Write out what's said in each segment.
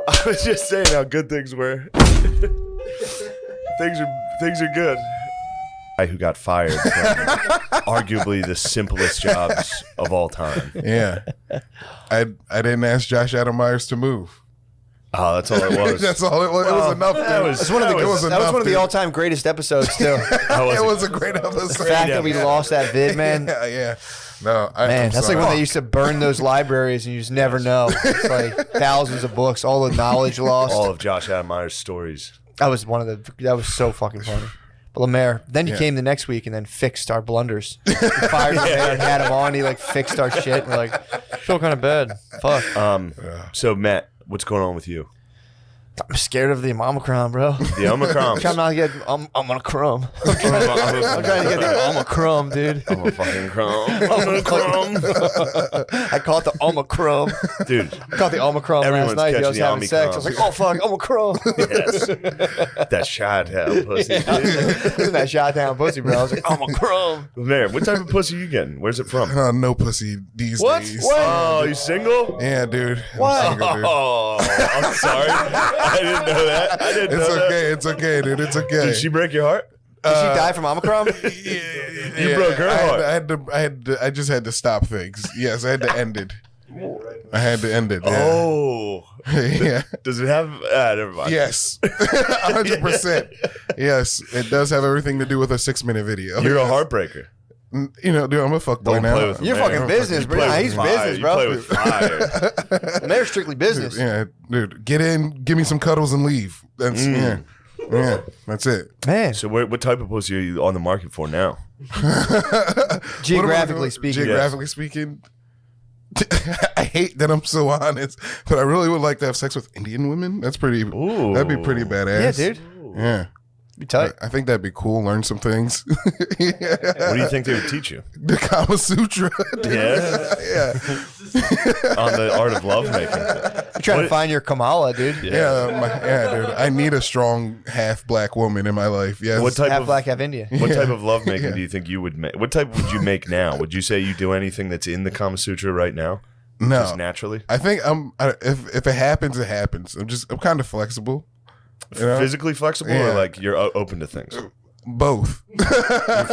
I was just saying how good things were. things are good. Guy who got fired from arguably the simplest jobs of all time. Yeah. I didn't ask Josh Adam Myers to move. Oh, that's all it was. That's all it was. It was enough. That was one of the all-time greatest episodes, too. It was a great episode. The fact that we lost that vid, man. Yeah. No, man, that's like when they used to burn those libraries and you just never know. It's like thousands of books, all the knowledge lost. All of Josh Adam Myers' stories. That was so fucking funny. But Lemaire, then he came the next week and then fixed our blunders. He fired Lemaire and had him on. He like fixed our shit. We're like, I feel kind of bad. Fuck. So Matt, what's going on with you? I'm scared of the Omicron, bro. The Omicron. I'm trying not to get Omicron. I'm trying to get the Omicron, dude. I'm a fucking crumb. Omicron. I caught the Omicron. Dude. I caught the Omicron last night. I was having sex. I was like, oh, fuck, Omicron. Yes. That Chi-Town pussy. That Chi-Town pussy, bro. I was like, Omicron. Man, what type of pussy you getting? Where's it from? No pussy these days. What? Oh, you single? Yeah, dude. What? I'm single, dude. Oh, I'm sorry. I didn't know that. It's okay, dude. It's okay. Did she break your heart? Did she die from Omicron? You broke her heart. I just had to stop things. Yes, I had to end it. I had to end it. Yeah. Oh. Yeah. Does it have... never mind. Yes. 100%. Yes. It does have everything to do with a 6-minute video. You're a heartbreaker. You know, dude, I'm a fuckboy now. Play with You're fucking business, bro. Nah, he's business, bro. You play with fire. They're strictly business. Yeah, dude. Get in, give me some cuddles and leave. That's yeah, that's it. Man. So what type of pussy are you on the market for now? Geographically speaking. Geographically speaking. I hate that I'm so honest, but I really would like to have sex with Indian women. That'd be pretty badass. Yeah, dude. Yeah. Be tight. I think that'd be cool. Learn some things. What do you think they would teach you? The Kama Sutra. Yeah. On the art of lovemaking. You're trying to find your Kamala, dude. Yeah, dude. I need a strong half black woman in my life. Yes. What type Half of black, half Indian. What type of lovemaking do you think you would make? What type would you make now? Would you say you do anything that's in the Kama Sutra right now? No. Just naturally? I think if it happens, it happens. I'm kind of flexible. You know? Physically flexible or like you're open to things? Both.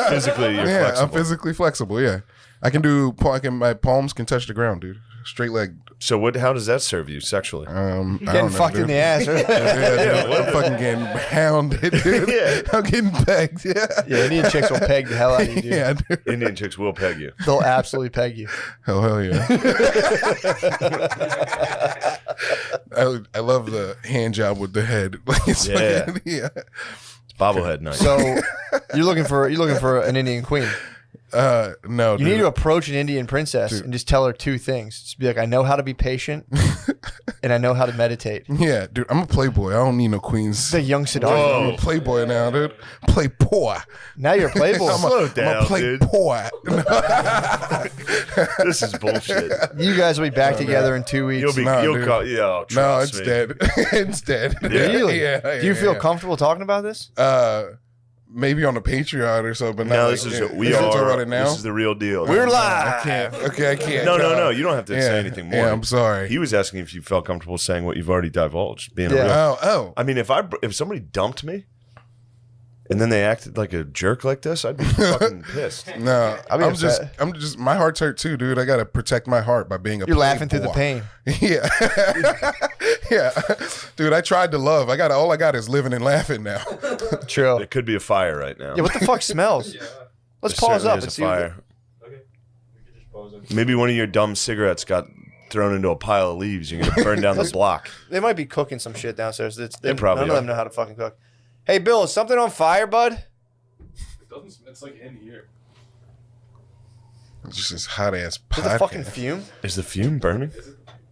Physically, you're flexible. I'm physically flexible. Yeah, I can do. My palms can touch the ground, dude. Straight leg. So how does that serve you sexually? Getting fucked in the ass, right? I'm fucking getting hounded, dude. Yeah. I'm getting pegged. Yeah. Yeah, Indian chicks will peg the hell out of you, dude. Yeah, dude. Indian chicks will peg you. They'll absolutely peg you. Oh, hell yeah. I love the hand job with the head. Yeah. It's bobblehead night. So you're looking for an Indian queen. No, you need to approach an Indian princess and just tell her two things. Just be like, I know how to be patient and I know how to meditate. Yeah, dude, I'm a playboy. I don't need no queens. The young Siddhartha. I'm a playboy now, dude. Playboy. Now you're a playboy. Slow down, I'm a playboy. This is bullshit. You guys will be back together in 2 weeks. You'll call. Yeah, no, it's me. dead. It's dead. Really? Yeah, Do you feel comfortable talking about this? Maybe on a Patreon or something. No, like, this is we are talking about it now. This is the real deal. We're live. I can't. Okay, I can't. No. You don't have to say anything more. Yeah, I'm sorry. He was asking if you felt comfortable saying what you've already divulged. Being a real. Oh. I mean, if somebody dumped me, and then they acted like a jerk like this, I'd be fucking pissed. No, I'm just. My heart's hurt too, dude. I gotta protect my heart by being a. You're laughing through the pain. Yeah, yeah, dude. I tried to love. All I got is living and laughing now. True. There could be a fire right now. Yeah. What the fuck smells? Let's pause up and see. Fire. Okay. We could just pause it. Maybe one of your dumb cigarettes got thrown into a pile of leaves. You're gonna burn down the block. They might be cooking some shit downstairs. They probably none of them know how to fucking cook. Hey, Bill, is something on fire, bud? It doesn't. It's like in here. It's just this hot ass Is pot. it the fucking fume? Is the fume burning?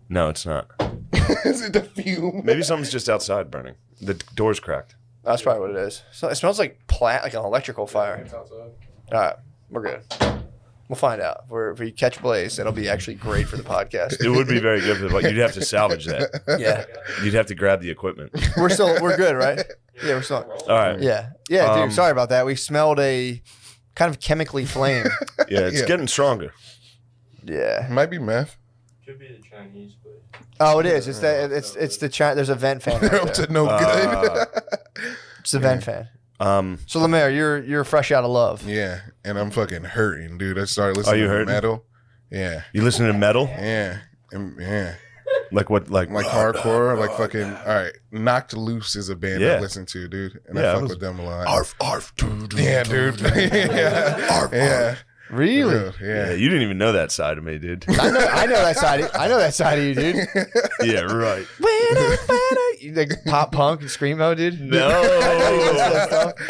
No, it's not. Is it the fume? Maybe something's just outside burning. The door's cracked. That's probably what it is. So it smells like like an electrical fire. It's outside. All right, we're good. We'll find out. If we catch blaze, that'll be actually great for the podcast. It would be very good, but you'd have to salvage that. Yeah, You'd have to grab the equipment. we're good, right? Yeah, we're still. All right. Yeah, dude. Sorry about that. We smelled a kind of chemically flame. Yeah, it's getting stronger. Yeah, Might be meth. Could be the Chinese place. Oh, it is. It's the there's a vent fan. Right I'm there. to no good. It's the vent fan. So Lemaire, you're fresh out of love. Yeah, and I'm fucking hurting, dude. I started listening you to hurting? metal. Yeah, You listen to metal? yeah, yeah. Like what? Like Hardcore, like fucking. All right, Knocked Loose is a band Yeah. I listen to, dude, and Yeah, I it fuck was- with them a lot. Arf, arf, Yeah, dude. Yeah, yeah. Really? Yeah, Yeah. you didn't even know that side of me, dude. I know that side. I know that side of you, dude. Yeah, right. You like pop punk and screamo, dude. No.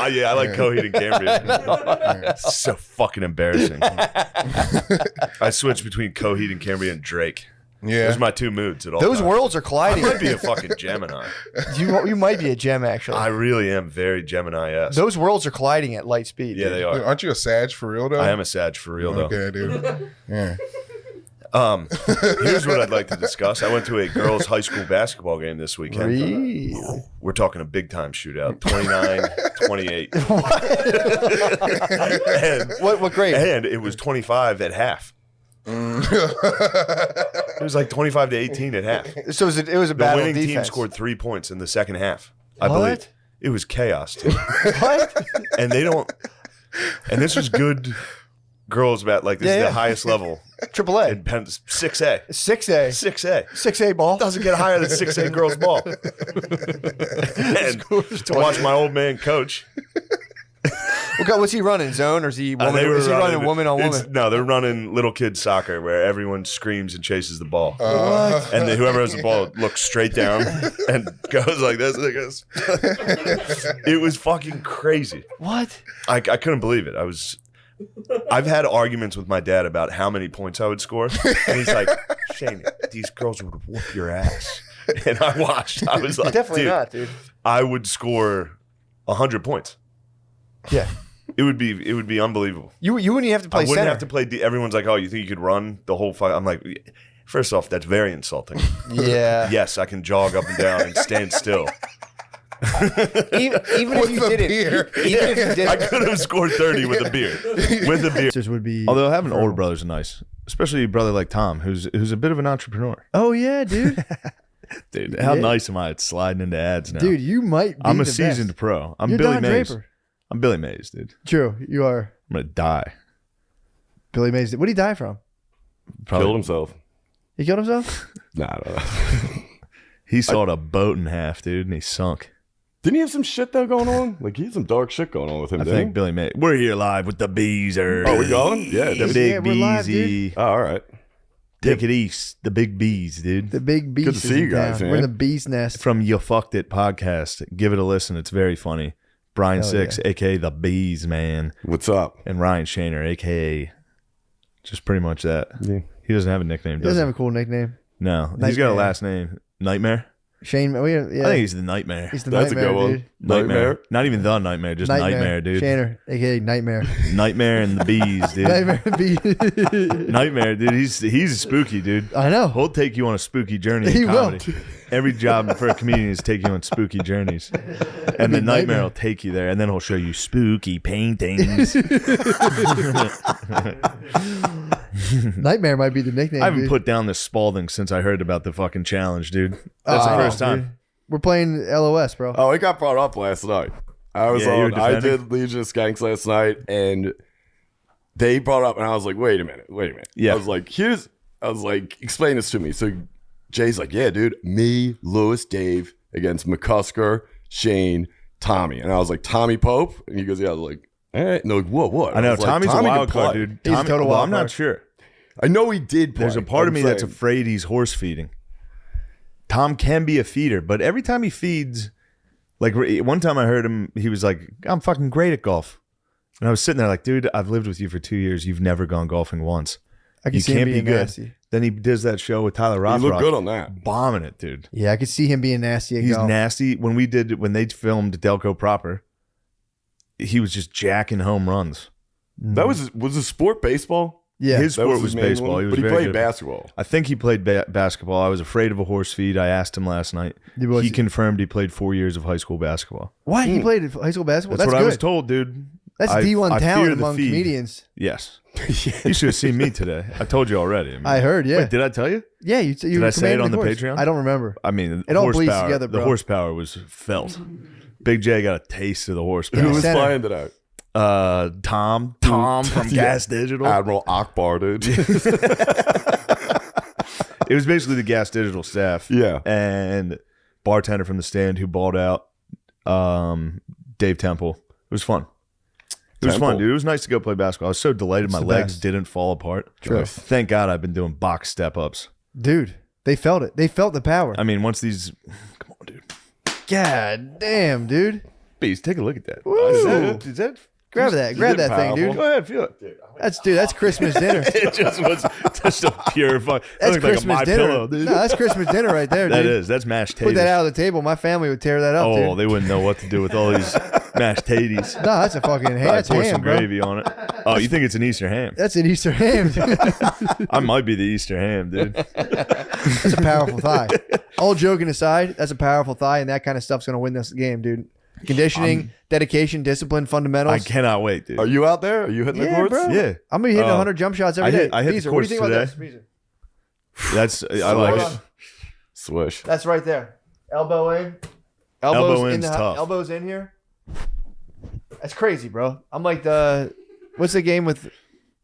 Yeah, I like Coheed and Cambria. It's so fucking embarrassing. I switch between Coheed and Cambria and Drake. Yeah. Those are my two moods at all Those times. worlds are I colliding. might be a fucking Gemini. You might be a gem, actually. I really am very Gemini-esque. Those worlds are colliding at light speed. Yeah, dude. they Dude, are. aren't you a Sag for real though? I am a Sag for real, though. Okay, dude. Yeah. Here's what I'd like to discuss. I went to a girls' high school basketball game this weekend. Really? We're talking a big-time shootout, 29-28. and, What grade? and it was 25 at half. It was like 25-18 at half. So it was a The battle winning of team defense. scored 3 points in the second half. I What? believe it was chaos, too. What? And they don't. And this was good girls about like this is the highest level. Triple A. In Penn, 6A. 6A. 6A. 6A ball. Doesn't get higher than 6A girls ball. And to watch my old man coach. Okay, what's he running? Zone or is he woman? Is he running woman on woman? No, they're running little kid soccer where everyone screams and chases the ball. What? And then whoever has the ball looks straight down and goes like this. And it goes. It was fucking crazy. What? I couldn't believe it. I've had arguments with my dad about how many points I would score. And he's like, Shane, these girls would whoop your ass. And I watched. I was like, Definitely dude, not, dude. I would score 100 points. Yeah. It would be unbelievable. You wouldn't even have to play I wouldn't center. have to play. Everyone's like, oh, you think you could run the whole fight? I'm like, first off, that's very insulting. Yeah. Yes, I can jog up and down and stand still. Even if you With a did beer. it. Even if you did I it. could have scored 30 with a beer. With a beer. Would be. Although having older brothers is nice, especially a brother like Tom, who's a bit of an entrepreneur. Oh yeah, dude. Dude, how Yeah. nice am I at sliding into ads now? Dude, you might be I'm a the seasoned best. pro. I'm You're Billy Don Mays. Draper. I'm Billy Mays, dude. True, you are. I'm gonna die. Billy Mays. What did he die from? Probably. Killed himself. He killed himself? Nah, no. He sawed a boat in half, dude, and he sunk. Didn't he have some shit though going on? Like he had some dark shit going on with him. I didn't think he? Billy Mays. We're here live with the Beezer. Oh, we going? Yeah, The dude. big Yeah, we're live, Beezy. Oh, all right. Take it east. The big bees, dude. The big beast. Good to is see in you guys, town. man. We're in the bee's nest. From You Fucked It podcast. Give it a listen. It's very funny. Brian Hell Six, aka the Bees Man, What's up? and Ryan Shaner, aka just pretty much that. Yeah. He doesn't have a nickname, He does doesn't he? have a cool nickname. No, he's got a Nightmare. last name. Nightmare? Shane. Yeah. I think he's the Nightmare. He's the That's a nightmare, good one. dude. Nightmare. Not even the Nightmare, just Nightmare, dude. Shaner, aka Nightmare. Nightmare and the Bees, dude. Nightmare bee. Nightmare, dude. He's spooky, dude. I know. He'll take you on a spooky journey He in will. comedy. Every job for a comedian is take you on spooky journeys. And the Nightmare will take you there, and then he'll show you spooky paintings. Nightmare might be the nickname. I haven't dude. put down the Spalding since I heard about the fucking challenge, dude. That's the Oh, first time. dude. We're playing LOS, bro. Oh, it got brought up last night. I was Yeah, you were on. I defending? did Legion of Skanks last night, and they brought up, and I was like, "Wait a minute." Yeah. I was like, "Explain this to me." So Jay's like, "Yeah, dude, me, Lewis, Dave against McCusker, Shane, Tommy," and I was like, "Tommy Pope," and he goes, "Yeah." I was like, "All right." No, what? I know. was like, Tommy's a Tommy wild can card, play. dude. He's a Tommy, total well, wild I'm not card. sure. I know he did play. There's a part of me that's saying. afraid he's horse feeding. Tom can be a feeder, but every time he feeds, like one time I heard him, he was like, I'm fucking great at golf. And I was sitting there like, dude, I've lived with you for 2 years. You've never gone golfing once. I can You see him can't be being good. nasty. Then he does that show with Tyler Rothrock. He looked good on that. Bombing it, dude. Yeah, I could see him being nasty at He's golf. nasty. When they filmed Delco Proper, he was just jacking home runs. That was his sport baseball. Yeah. His That sport his was main baseball. one? He was but he very played good. basketball. I think he played basketball. I was afraid of a horse feed. I asked him last night. Was He he- confirmed he played 4 years of high school basketball. What? He played high school basketball? That's, That's what good. I was told, dude. That's I D1 fear talent the among feed. comedians. Yes. You should have seen me today. I told you already. I, mean, I heard, yeah. Wait, did I tell you? Yeah, you Did I say it commanded on the horse. Patreon? I don't remember. I mean, It all bleeds horsepower- together, The bro. horsepower was felt. Big J got a taste of the horsepower. Who was Center. flying today? Tom from Gas Digital. Admiral Akbar, dude. It was basically the Gas Digital staff. Yeah. And bartender from the stand who balled out, Dave Temple. It was fun. It was Temple. fun, dude. It was nice to go play basketball. I was so delighted my the legs best. didn't fall apart. True. Thank God I've been doing box step-ups. Dude, they felt it. They felt the power. I mean, once these... Come on, dude. God damn, dude. Bees, take a look at that. Woo. Is that Grab that. Grab that thing, dude. Go ahead, feel it. That's Christmas dinner. It just was just a pure fun. That's That looked Christmas like a My dinner. Pillow, dude. No, that's Christmas dinner right there, dude. That is. That's mashed taters. Put that out on the table. My family would tear that up, Oh, dude. they wouldn't know what to do with all these mashed taters. No, that's a fucking ham. I'd That's pour ham, some bro. gravy on it. Oh, you think it's an Easter ham? That's an Easter ham. Dude. I might be the Easter ham, dude. That's a powerful thigh. All joking aside, that's a powerful thigh, and that kind of stuff's going to win this game, dude. Conditioning, dedication, discipline, fundamentals. I cannot wait, dude. Are you out there? Are you hitting the Yeah, courts? bro. Yeah. I'm going to be hitting Oh. 100 jump shots every day. I hit the Beezer, what do you think courts about this? today. Beezer? That's I like Hold it. on. Swish. That's right there. Elbow in. Elbow Elbows in in's the tough. elbows in here. That's crazy, bro. I'm like what's the game with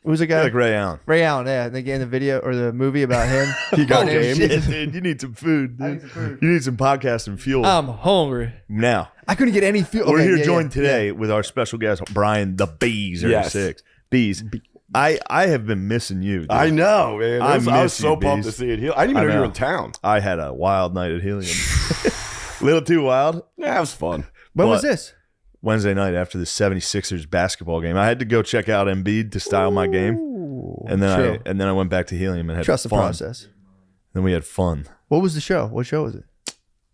who's the guy? Like Ray Allen. Ray Allen, yeah. The game, the video or the movie about him. He got Damn game. shit. Yeah, dude, you need some food, I dude. need some food. You need some podcasting fuel. I'm hungry. Now, I couldn't get any fuel. we're Okay, here yeah, joined yeah, today with our special guest, Brian the Bees, Yes. 6. Bees. I have been missing you, dude. I know, man. I I was miss so you, pumped to Bees. see it. I didn't even I know you were know. in town. I had a wild night at Helium. Little too wild. Yeah, it was fun. When was But- this? Wednesday night after the 76ers basketball game. I had to go check out Embiid to style my game. And then Chill. I went back to Helium and had Trust the fun. process. Then we had fun. What was the show? What show was it?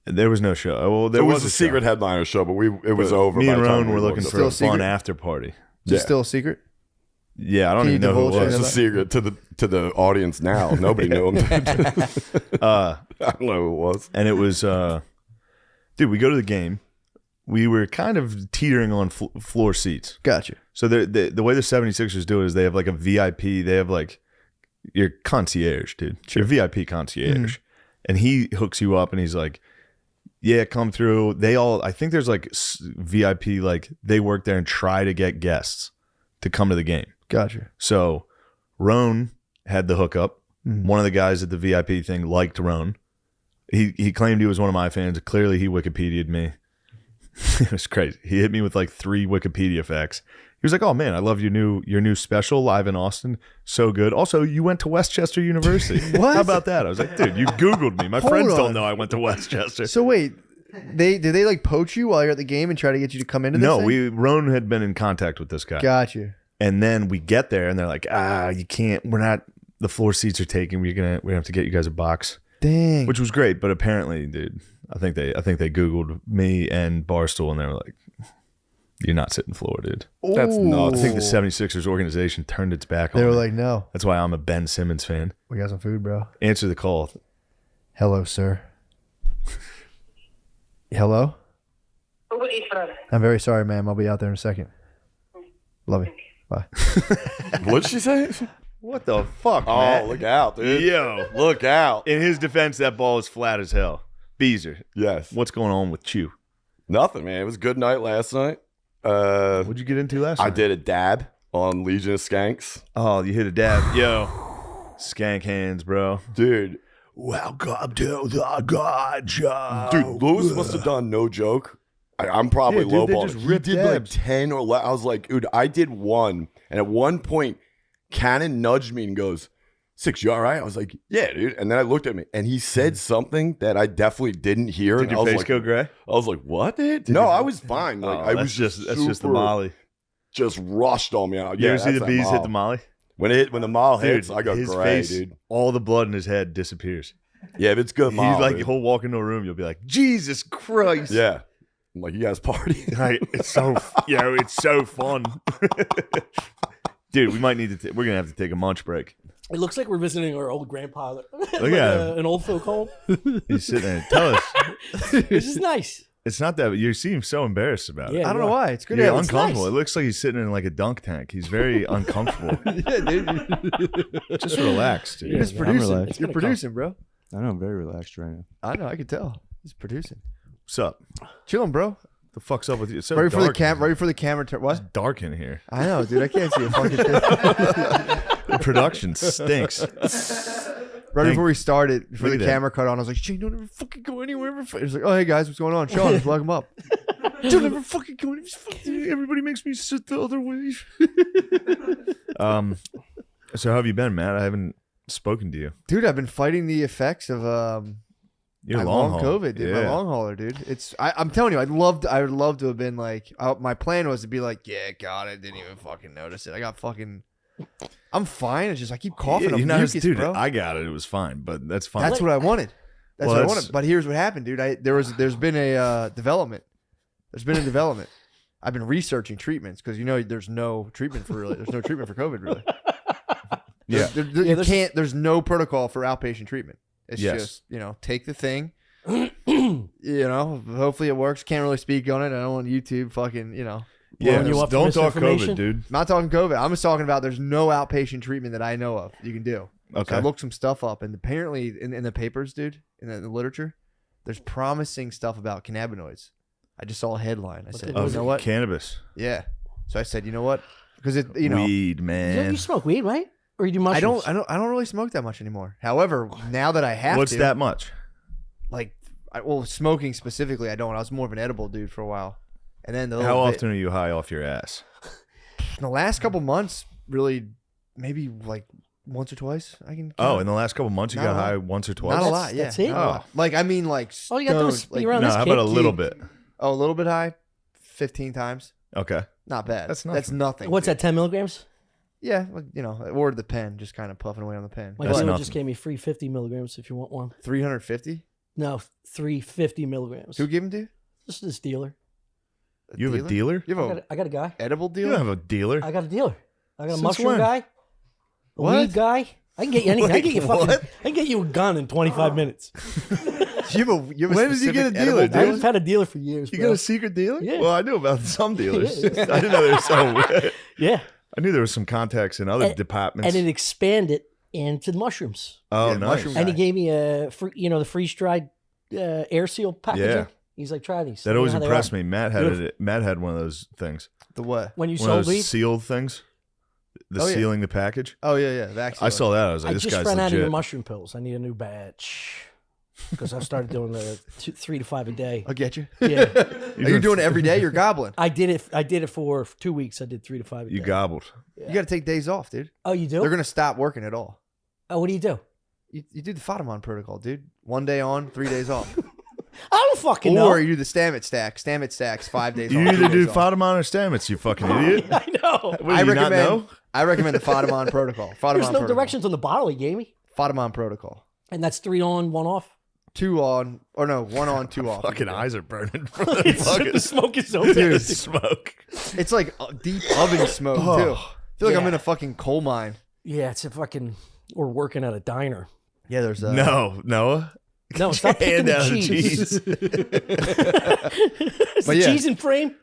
There was no show. Well, there It was a a secret show. headliner show, but it was over. Me by and the time Roan we were looked looking up. for a Still fun secret? after party. Is Yeah. it still a secret? Yeah, I don't Can even you know who it divulge was. It's a secret to the audience now. Nobody knew him. I don't know who it was. And it was, dude, we go to the game. We were kind of teetering on floor seats. Gotcha. So the way the 76ers do it is they have like a VIP. They have like your concierge, dude. Your VIP concierge. And he hooks you up and he's like, yeah, come through. I think there's like VIP, like they work there and try to get guests to come to the game. Gotcha. So Roan had the hookup. One of the guys at the VIP thing liked Roan. He claimed he was one of my fans. Clearly he Wikipedia'd me. It was crazy. He hit me with like 3 Wikipedia facts. He was like, "Oh man, I love your new special live in Austin. So good. Also, you went to Westchester University. What? How about that?" I was like, "Dude, you Googled me. My Hold friends on. don't know I went to Westchester." So wait, did they like poach you while you're at the game and try to get you to come into this? No, thing? Roan had been in contact with this guy. Gotcha. And then we get there and they're like, you can't, we're not, the floor seats are taken. We're gonna have to get you guys a box, Dang. which was great. But apparently, dude, I think they Googled me and Barstool and they were like, you're not sitting floor, dude. That's Ooh. nuts. I think the 76ers organization turned its back They on were me. like, no, That's why I'm a Ben Simmons fan. we got some food, bro. Answer the call. Hello, sir. Hello? I'm very sorry, ma'am. I'll be out there in a second. Love you. Bye. What'd she say? What the fuck, Oh, man? look out, dude. Yo. Look out. In his defense, that ball is flat as hell. Beezer, Yes. what's going on with you? Nothing, man. It was a good night last night. What'd you get into last I night? did a dab on Legion of Skanks. Oh, you hit a dab. Yo. Skank hands, bro. Dude, Welcome to the God Show. Dude, Lewis must have done no joke. I'm probably Yeah, dude, they lowballing. just He ripped did dabs. like 10 or 11. I was like, dude, I did one. And at one point, Cannon nudged me and goes, 6, you all right? I was like, yeah, dude. And then I looked at me and he said something that I definitely didn't hear. Did and I your was face like, go gray? I was like, what, dude? No, I was fine. Like, I was that's just the super- molly. Just rushed on me. You ever see the bees hit the molly? When the mall Dude, hits, I go his gray, face, dude. all the blood in his head disappears. Yeah, if it's good mall, He's like, dude. he'll walk into a room, you'll be like, Jesus Christ. Yeah. I'm like, you guys party? Right. It's so, it's so fun. Dude, we might need to, we're going to have to take a munch break. It looks like we're visiting our old grandpa. Look at him. an old folk home. He's sitting there. Tell us. This is nice. It's not that you seem so embarrassed about it. Yeah. I don't know why. It's good. You're to have- uncomfortable. nice. It looks like he's sitting in like a dunk tank. He's very uncomfortable. yeah, dude. Just relax, dude. You're just I'm producing. relaxed. You're producing, bro. I know I'm very relaxed right now. I know. I can tell. He's producing. What's up? Chilling, bro. The fuck's up with you? It's so Ready for the dark. cam. Ready for the camera. What? It's dark in here. I know, dude. I can't see a fucking thing. The production stinks. Right before we started, before Look the at that. camera cut on, I was like, Shane, don't ever fucking go anywhere. It was like, oh, hey, guys, what's going on? Sean, let's lock him up. Don't ever fucking go anywhere. Everybody makes me sit the other way. So how have you been, Matt? I haven't spoken to you. Dude, I've been fighting the effects of You're my long long haul. COVID, dude. Yeah. My long hauler, dude. I'm telling you, I would love to have been like, my plan was to be like, yeah, God, I didn't even fucking notice it. I got fucking, I'm fine. It's just I keep coughing Yeah, up you're not, mucus, dude. bro. I got it. It was fine, but that's fine. That's what I wanted. That's Well, what I that's- wanted. But here's what happened, dude. There's been a development. There's been a development. I've been researching treatments because there's no treatment for COVID really. Yeah. There's no protocol for outpatient treatment. It's Yes. just, take the thing. Hopefully it works. Can't really speak on it. I don't want YouTube fucking, Yeah, blowing you up for don't talk misinformation? COVID, dude. I'm not talking COVID. I'm just talking about there's no outpatient treatment that I know of you can do. Okay. So I looked some stuff up, and apparently in the papers, dude, in the literature, there's promising stuff about cannabinoids. I just saw a headline. I said, did- you Of know what? cannabis, Yeah. So I said, you know what? Because weed, You man. smoke weed, right? Or you do I mushrooms? don't really smoke that much anymore. However, now that I have What's to, that much? like, smoking specifically, I don't. I was more of an edible dude for a while, and then How often are you high off your ass? in the last couple months, really, maybe like once or twice. I can. Oh, in the last couple months, you Not got a lot. high once or twice. not a That's- lot. Yeah, that's it? not a lot. Like I mean, like All you got to do is stoned, be like, around No, this how kid. about a little bit? a little bit high, 15 times. Okay. Not bad. That's That's nothing. nothing. What's dude. that, 10 milligrams? Yeah, or the pen, just kind of puffing away on the pen. My That's dealer nothing. just gave me free 50 milligrams if you want one. 350. No, 350 milligrams. Who gave them to you? Just this dealer. You have a dealer? You have I got a guy. edible You dealer? don't have a dealer. I got a dealer. I got a Since mushroom when? guy. A What? weed guy. I can get you anything. I can get you fucking. what? I can get you a gun in 25 minutes. You have a When did you get a specific dealer, edible dude? I've had a dealer for years. You bro. got a secret dealer? Yeah. Well, I knew about some dealers. Yeah. I didn't know there was some. Yeah, I knew there was some contacts in other And- departments. and it expanded into the mushrooms. oh, Yeah, nice. mushroom And he guy. gave me a free, the freeze dried air seal packaging. Yeah. He's like, try these. That always Let me know how they impressed are. me. Matt had Beautiful. it. Matt had one of those things. The what? When you One of sold those weed, sealed things. The Oh, yeah. sealing the package. Oh yeah, vaccine. I saw that. I was like, I this just guy's ran out of legit. your mushroom pills. I need a new batch because I started doing the 3 to 5 a day. I'll get you. Yeah, Are you doing it every day? You're gobbling. I did it for 2 weeks. I did 3 to 5 a You day. gobbled. You got to take days off, dude. Oh, you do? They're gonna stop working at all. Oh, what do you do? You do the Fatamon protocol, dude. 1 day on, 3 days off. I don't fucking Or know. you do the Stammet stack. Stammet stacks 5 days You off. 3 either do days off. Fatamon or Stamets, you fucking idiot. I know. What, do you not know? I recommend the Fatamon protocol. Fatamon There's no protocol. directions on the bottle he gave me, Fatamon protocol. and that's 3 on, 1 off. 2 on, or no, 1 on, 2 off. Fucking eyes are burning from the It's, fucking the smoke is so Dude, bad. smoke. It's like deep oven smoke too. I feel like I'm Yeah. in a fucking coal mine. Yeah, it's a fucking. We're working at a diner. Yeah, there's No, Noah. No, stop picking Hand the down the cheese. cheese. Is But the yeah. cheese in frame?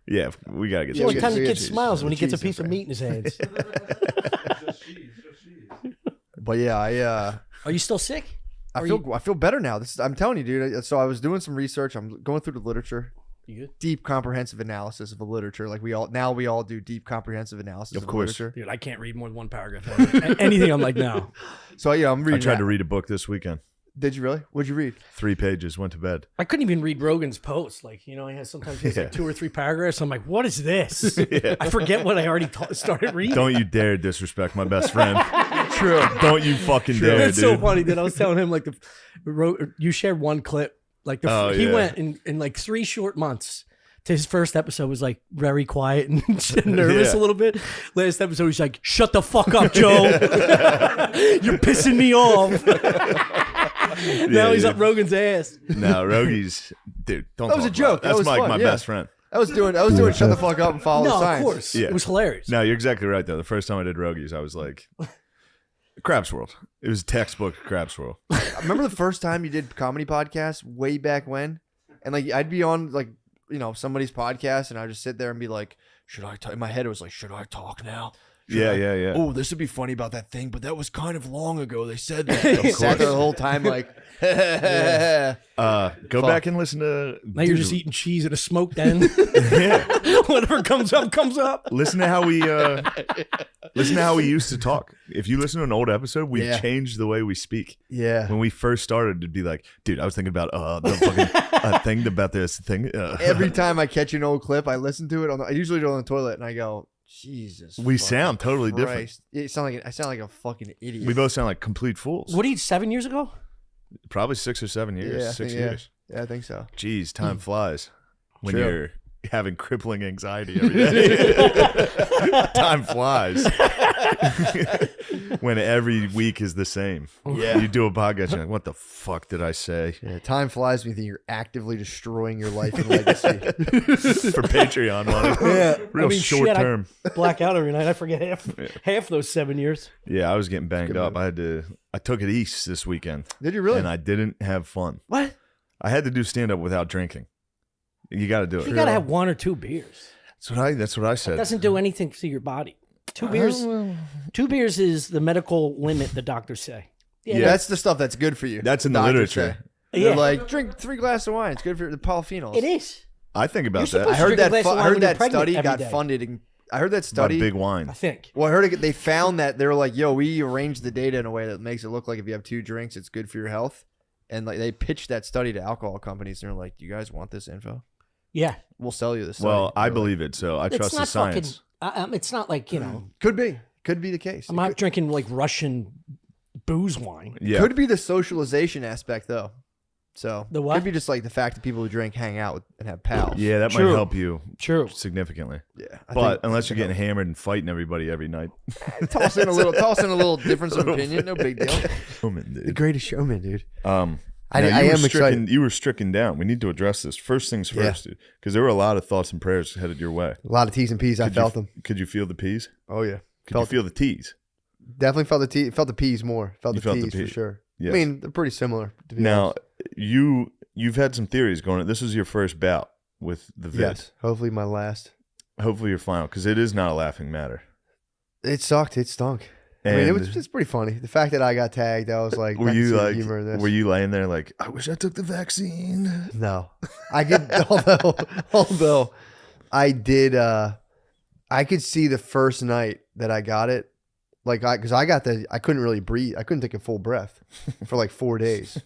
Yeah, we gotta get The only we time get the kid cheese. smiles when he gets a Cheese in piece of frame. meat in his hands. Just cheese. But yeah, Are you still sick? I Are feel better now. I'm telling you, dude. So I was doing some research. I'm going through the literature, You good? deep comprehensive analysis of the literature. Like we all do deep comprehensive analysis of, Of the course. literature. Dude, I can't read more than one paragraph. Anything I'm like, no. So yeah, I'm I reading. tried that. to read a book this weekend. Did you really? What'd you read? 3 pages, went to bed. I couldn't even read Rogan's post. Like, he has sometimes he has Yeah. like 2 or 3 paragraphs. I'm like, what is this? I forget what I already started reading. Don't you dare disrespect my best friend. True. Don't you fucking dare, That's dude. so funny, dude. I was telling him, like, you shared one clip. Like, Oh, he yeah. went in like 3 short months. To his first episode was like very quiet and nervous Yeah. a little bit. Last episode he's like, "Shut the fuck up, Joe. You're pissing me off." Now he's dude. up Rogan's ass. No, Rogies, dude, don't. That was talk a joke. about it. That That's was like fun, my yeah. best friend. I was doing. Shut the fuck up and follow the No, of science. course. Yeah. It was hilarious. No, you're exactly right though. The first time I did Rogies, I was like, Crab's World. It was textbook Crab's World. Remember the first time you did comedy podcast way back when? And like I'd be on like somebody's podcast, and I'd just sit there and be like, should I talk? In my head it was like, should I talk now? Yeah. Oh, this would be funny about that thing, but that was kind of long ago. They said that. Sat there the whole time like, go back and listen to. Now you're just eating cheese in a smoke den. Whatever comes up, comes up. Listen to how we used to talk. If you listen to an old episode, we changed the way we speak. Yeah. When we first started, it'd be like, dude, I was thinking about the fucking thing about this thing. Every time I catch an old clip, I listen to it. I usually do it on the toilet, and I go, Jesus. We sound totally different. I sound like a fucking idiot. We both sound like complete fools. What are you, 7 years ago? Probably 6 or 7 years. Yeah, 6 years. Yeah, I think so. Jeez, time flies when True. you're having crippling anxiety every day. Time flies when every week is the same. Yeah. You do a podcast, you're like, what the fuck did I say? Yeah, time flies when you think you're actively destroying your life and legacy. For Patreon money. Yeah. Real short term. I black out every night. I forget half those 7 years. Yeah, I was getting banged up. I took it east this weekend. Did you really? And I didn't have fun. What? I had to do stand up without drinking. You got to do it. You got to have 1 or 2 beers. That's what I said. It doesn't do anything to your body. 2 beers. 2 beers is the medical limit, the doctors say. Yeah, that's the stuff that's good for you. That's in the Doctors literature. say. They're like, drink 3 glasses of wine. It's good for the polyphenols. It is. I think about You're that. I heard Drink a glass of wine when you're pregnant study every got day. funded. I heard that About study. big wine. I think. Well, I heard they found that they were like, yo, we arranged the data in a way that makes it look like if you have 2 drinks, it's good for your health. And like they pitched that study to alcohol companies, and they're like, do you guys want this info? Yeah. We'll sell you this study. Well, I They're like, believe it, so I trust the science. It's not like, could be the case. I'm not drinking like Russian booze wine. Yeah. Could be the socialization aspect though. So The what? could be just like the fact that people who drink hang out and have pals. Yeah, that might True. help you True. significantally. Yeah. But unless you're getting hammered and fighting everybody every night. toss in a little difference of opinion, no big deal. Showman, The dude. greast showman, dude. I I were am stricken, excited. You were stricken down. We need to address this. First things first, dude. Because there were a lot of thoughts and prayers headed your way. A lot of T's and P's. I felt them. Could you feel the P's? Oh yeah. Could you feel the T's? Definitely felt the T. Felt the P's more. Felt You the felt the T's for P. sure. Yes. I mean, they're pretty similar. To be Now, honest. you've had some theories going on. This is your first bout with the vid. Yes. Hopefully my last. Hopefully your final, because it is not a laughing matter. It sucked. It stunk. I And mean, it's pretty funny. The fact that I got tagged, I was like, were I can see you the like, humor in this. were you laying there like, I wish I took the vaccine? No, I could. although I did. I could see the first night that I got it, like because I couldn't really breathe. I couldn't take a full breath for like 4 days.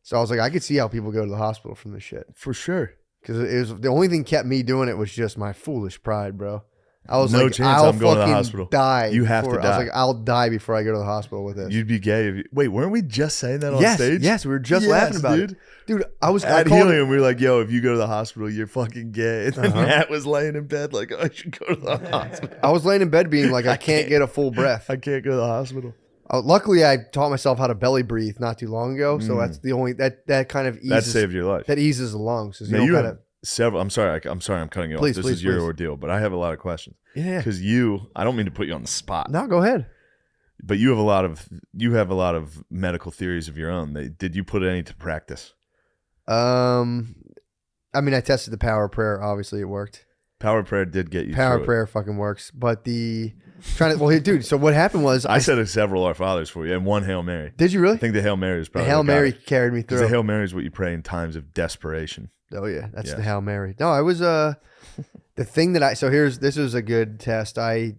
So I was like, I could see how people go to the hospital from this shit. For sure. Because it was the only thing kept me doing it was just my foolish pride, bro. I was No like, chance I'll I'm going to the fucking hospital. die. You have to before- I die. was like, I'll die before I go to the hospital with this. You'd be gay if you, wait, weren't we just saying that on yes, stage? yes, we were just laughing about dude. it, dude. I was At I called- Helium, we were like, yo, if you go to the hospital, you're fucking gay. And then Matt was laying in bed like, oh, I should go to the hospital. I was laying in bed being like, I can't get a full breath. I can't go to the hospital. Luckily, I taught myself how to belly breathe not too long ago, so that's the only that kind of eases That saved your life. that eases the lungs. 'Cause Now, don't you kinda- have several. I'm sorry, I'm cutting you Please, off. This please, is your please. ordeal, but I have a lot of questions. yeah. Because I don't mean to put you on the spot, No, go ahead. but you have a lot of medical theories of your own. Did you put any to practice? I mean, I tested the power of prayer. Obviously, it worked. Power prayer did get you. Power through of it. prayer fucking works. But dude. So what happened was I said several Our Fathers for you and one Hail Mary. Did you really? I think the Hail Mary is The probably Hail what got Mary it. carried me 'Cause through. the Hail Mary is what you pray in times of desperation. Oh yeah, that's Yeah. the Hail Mary. No, I was the thing that this was a good test. The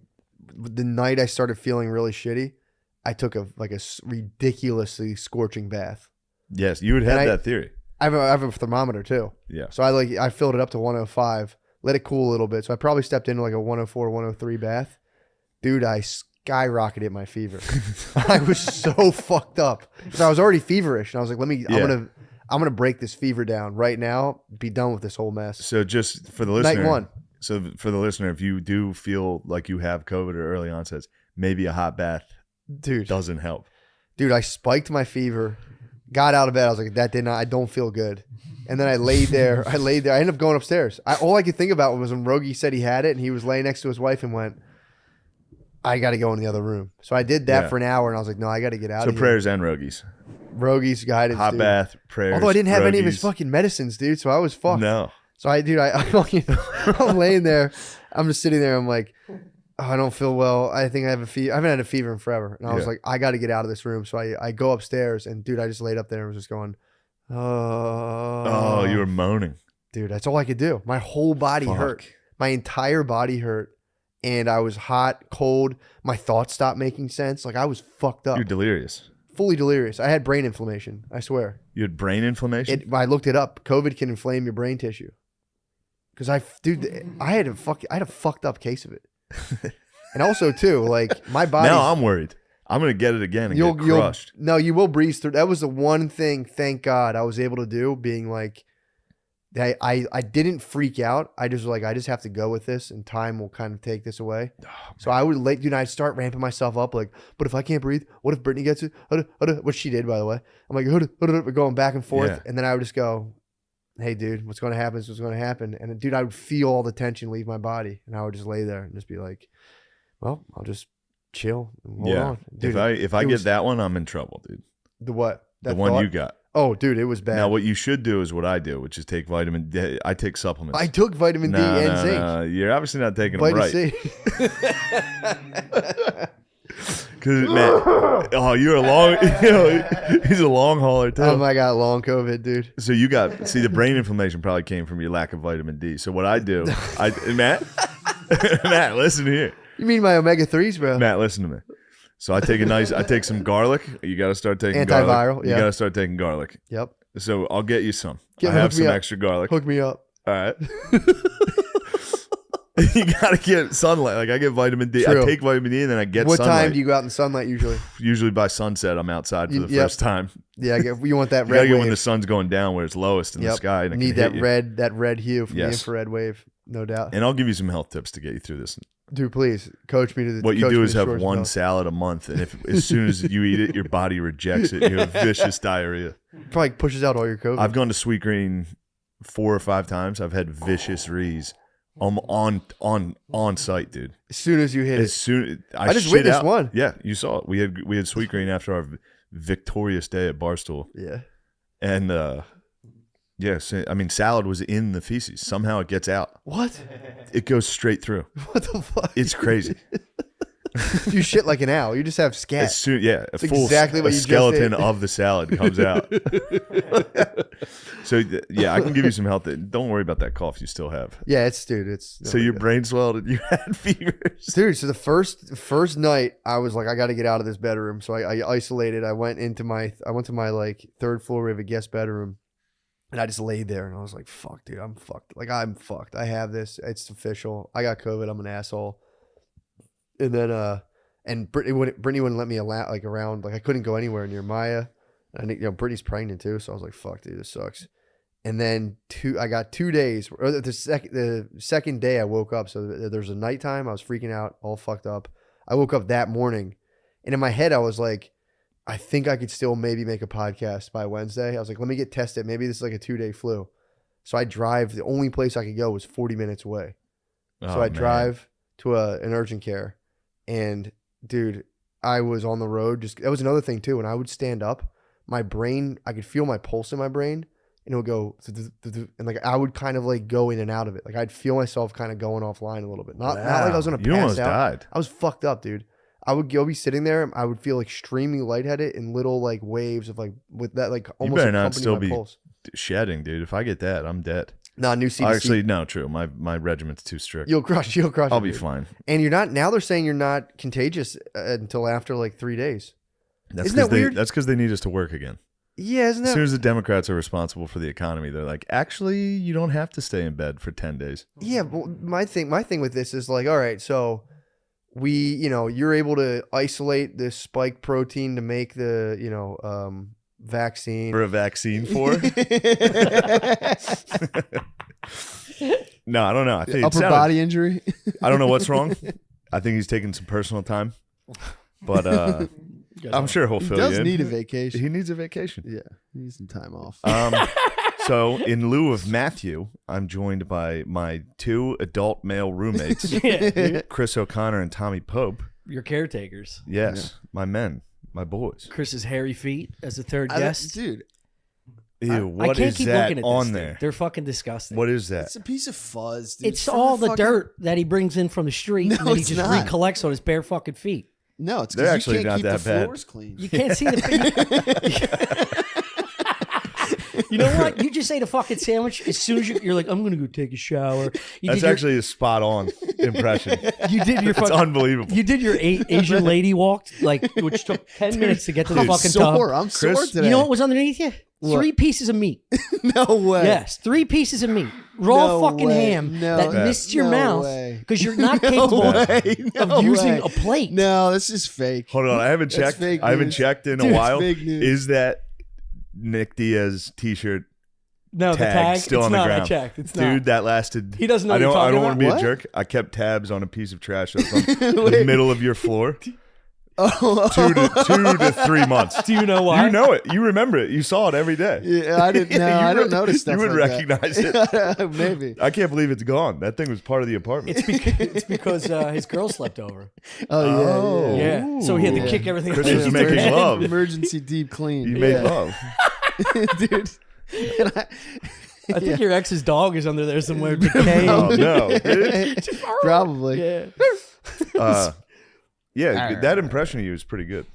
night I started feeling really shitty, I took a ridiculously scorching bath. Yes, you would have And that theory. I have a thermometer too. Yeah. So I filled it up to 105, let it cool a little bit. So I probably stepped into like a 104, 103 bath. Dude, I skyrocketed my fever. I was so fucked up. So I was already feverish, and I was like, I'm gonna break this fever down right now. Be done with this whole mess. So just for the listener, Night one. So for the listener, if you do feel like you have COVID or early onsets, maybe a hot bath Dude, doesn't help. I spiked my fever, got out of bed. I was like, I don't feel good. And then I laid there. I ended up going upstairs. All I could think about was when Rogie said he had it, and he was laying next to his wife and went, I got to go in the other room. So I did that Yeah. for an hour, and I was like, no, I got to get out So of here. prayers and rogies. Rogi's guidance, Hot dude. bath, prayers. Although I didn't have any of his Rogies. fucking medicines, dude, so I was fucked. No. So I'm laying there. I'm just sitting there. I'm like, oh, I don't feel well. I think I have a fever. I haven't had a fever in forever. And I was Yeah. like, I got to get out of this room. So I go upstairs and dude, I just laid up there and was just going, Oh, you were moaning. dude, that's all I could do. My whole body hurt. Fuck. My entire body hurt. And I was hot, cold. My thoughts stopped making sense. Like I was fucked up. You're delirious. Fully delirious. I had brain inflammation. I swear. You had brain inflammation? I looked it up. COVID can inflame your brain tissue. Because I had a fucked up case of it. And also too, like my body. Now I'm worried. I'm going to get it again and get crushed. No, you will breeze through. That was the one thing, thank God, I was able to do, being like, I didn't freak out. I just was like, I just have to go with this and time will kind of take this away. Oh, so I would I'd start ramping myself up like, but if I can't breathe, what if Brittany gets it? What she did, by the way. I'm like, we're going back and forth. Yeah. And then I would just go, hey dude, what's going to happen is what's going to happen. And dude, I would feel all the tension leave my body and I would just lay there and just be like, well, I'll just chill and hold on. Dude, if I get that one, I'm in trouble, dude. the what? The That one thought? you got. Oh, dude, it was bad. Now, what you should do is what I do, which is take vitamin D. I take supplements. I took vitamin D and zinc. No. You're obviously not taking Vitamin them right. C. Because, man, oh, you're a long, he's a long hauler, too. Oh my God, long COVID, dude. So you got, the brain inflammation probably came from your lack of vitamin D. So what I do, Matt, Matt, listen here. You mean my omega-3s, bro? Matt, listen to me. So I take some garlic. You got to start taking Antiviral, garlic. You yeah. got to start taking garlic. Yep. So I'll get you some. I Hook have me some up. extra garlic. Hook me up. All right. You got to get sunlight. Like I get vitamin D. True. I take vitamin D and then I get What sunlight. time do you go out in the sunlight usually? Usually by sunset, I'm outside for the Yep. first time. Yeah, you want that You got to red get wave. when the sun's going down where it's lowest in the Yep. sky. And it Need can hit you. that red hue from the Yes. infrared wave, no doubt. And I'll give you some health tips to get you through this. Dude, please coach me to the. What you coach do me is to have shores of one health. salad a month, and if as soon as you eat it, your body rejects it. You have vicious diarrhea. Probably pushes out all your COVID. I've gone to Sweet Green 4 or 5 times. I've had vicious rees on site, dude. as soon as you hit As it. soon I just shit witnessed out. one. Yeah, you saw it. We had Sweet Green after our victorious day at Barstool, Yeah. and yes, I mean salad was in the feces. Somehow it gets out. What? It goes straight through. What the fuck? It's crazy. You shit like an owl. You just have scat. As soon, yeah, a full exactly what a you just skeleton did. of the salad comes out. So yeah, I can give you some health. Don't worry about that cough you still have. Yeah, it's no So your big deal. brain swelled and you had fevers. Dude, so the first night I was like, I got to get out of this bedroom. So I isolated. I went to my like third floor. We have a guest bedroom, and I just laid there and I was like, fuck, dude, I'm fucked. Like I'm fucked. I have this. It's official. I got COVID. I'm an asshole. And then and Brittany wouldn't let me around. Like I couldn't go anywhere near Maya. I think Brittany's pregnant too, so I was like, fuck, dude, this sucks. And then I got 2 days. Or the second day I woke up. So there's a nighttime. I was freaking out, all fucked up. I woke up that morning, and in my head I was like, I think I could still maybe make a podcast by Wednesday. I was like, let me get tested. Maybe this is like a 2-day flu. So I drive. The only place I could go was 40 minutes away. So I drive to an urgent care, and dude, I was on the road. That was another thing too. When I would stand up, my brain, I could feel my pulse in my brain, and it would go, and like I would kind of like go in and out of it. Like I'd feel myself kind of going offline a little bit. Not like I was gonna You pass almost out. died. I was fucked up, dude. I would be sitting there, and I would feel extremely lightheaded in little like waves of like with that like almost better not accompany still my be pulse. shedding, dude. If I get that, I'm dead. Nah, new CDC. Actually, no, true. My regiment's too strict. You'll crush. I'll it, be dude. fine. And you're not. Now they're saying you're not contagious until after like 3 days. That's Isn't that weird? That's because they need us to work again. Yeah, isn't As that? soon as the Democrats are responsible for the economy, they're like, actually, you don't have to stay in bed for 10 days. Yeah, well, my thing with this is like, all right, so you're able to isolate this spike protein to make the, vaccine. For a vaccine for? No, I don't know. I think Upper body injury. I don't know what's wrong. I think he's taking some personal time, but I'm sure he'll He fill does you in. need a vacation. He needs a vacation. Yeah, he needs some time off. So in lieu of Matthew, I'm joined by my 2 adult male roommates, Yeah, dude. Chris O'Connor and Tommy Pope. Your caretakers. Yes, my men. my boys. Chris's hairy feet as the third I- guest. dude, Ew, I what can't is keep that looking at on this there? thing. They're fucking disgusting. What is that? it's a piece of fuzz. Dude. It's From all the fucking- dirt that he brings in from the street, No, and then he it's just not. recollects on his bare fucking feet. No, it's They're because actually you can't not keep that the bad. floors clean. You can't see the. You know what? You just ate a fucking sandwich. As soon as you're like, I'm gonna go take a shower. That's actually a spot on impression. You did your It's fucking. unbelievable. You did your Asian lady walk, like, which took 10 minutes to get to the I'm fucking sore. tub. I'm sore Chris, today. You know what was underneath you? What? 3 pieces of meat. No way. Yes, 3 pieces of meat. Raw No fucking way. ham No. that Yeah. missed your No mouth way. because you're not capable No of using way. a plate. No, this is fake. Hold on, I haven't That's checked. fake I haven't news. checked in Dude, a it's while. fake news. Is that Nick Diaz T-shirt No, the tag tag. still it's on the not ground? a check. It's Dude, not. that lasted. He doesn't know I what you're don't. I talking don't want to be about. a jerk. I kept tabs on a piece of trash that was on the middle of your floor. Oh, 2 to 3 months. Do you know why? You know it. You remember it. You saw it every day. yeah, I didn't. No, You I would- don't notice stuff. You would like recognize that. it. Maybe. I can't believe it's gone. That thing was part of the apartment. It's because his girl slept over. Oh, yeah. Yeah, so he had to Yeah. kick everything. Chris out of was his making bed. love. Emergency deep clean. You made Yeah. love. dude. And I think your ex's dog is under there somewhere, decaying. Oh no. dude. Probably. Yeah. Yeah, that impression of you is pretty good.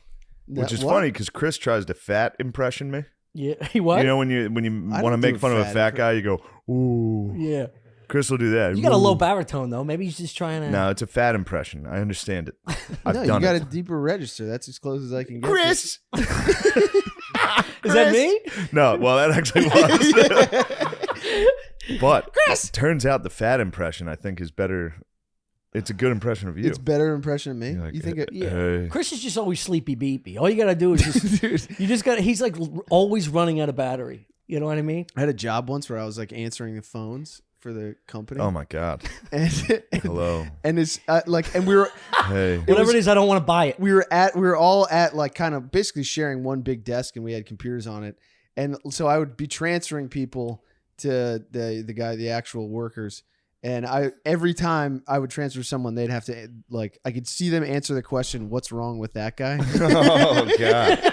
Which is What? funny because Chris tries to fat impression me. Yeah. He what? You know when you I want to don't make do fun of a fat fat guy, you go, ooh. Yeah. Chris will do that. You got a Ooh. low baritone though. Maybe he's just trying to. No, it's a fat impression. I understand it. I've No, you done got it. a deeper register. That's as close as I can get. Chris. Is that me? No, well that actually was. But turns out the fat impression I think is better. It's a good impression of you. It's better impression of me. You're like, You think it? Yeah. hey. Chris is just always sleepy beepy. All you gotta do is just. Dude, You just got. He's like always running out of battery. You know what I mean? I had a job once where I was like answering the phones for the company. Oh my God. and Hello. and it's like, and we were Hey. Whatever it is, I don't want to buy it. we were all at like kind of basically sharing one big desk, and we had computers on it, and so I would be transferring people to the actual workers. And every time I would transfer someone, they'd have to like I could see them answer the question, "What's wrong with that guy?" Oh God.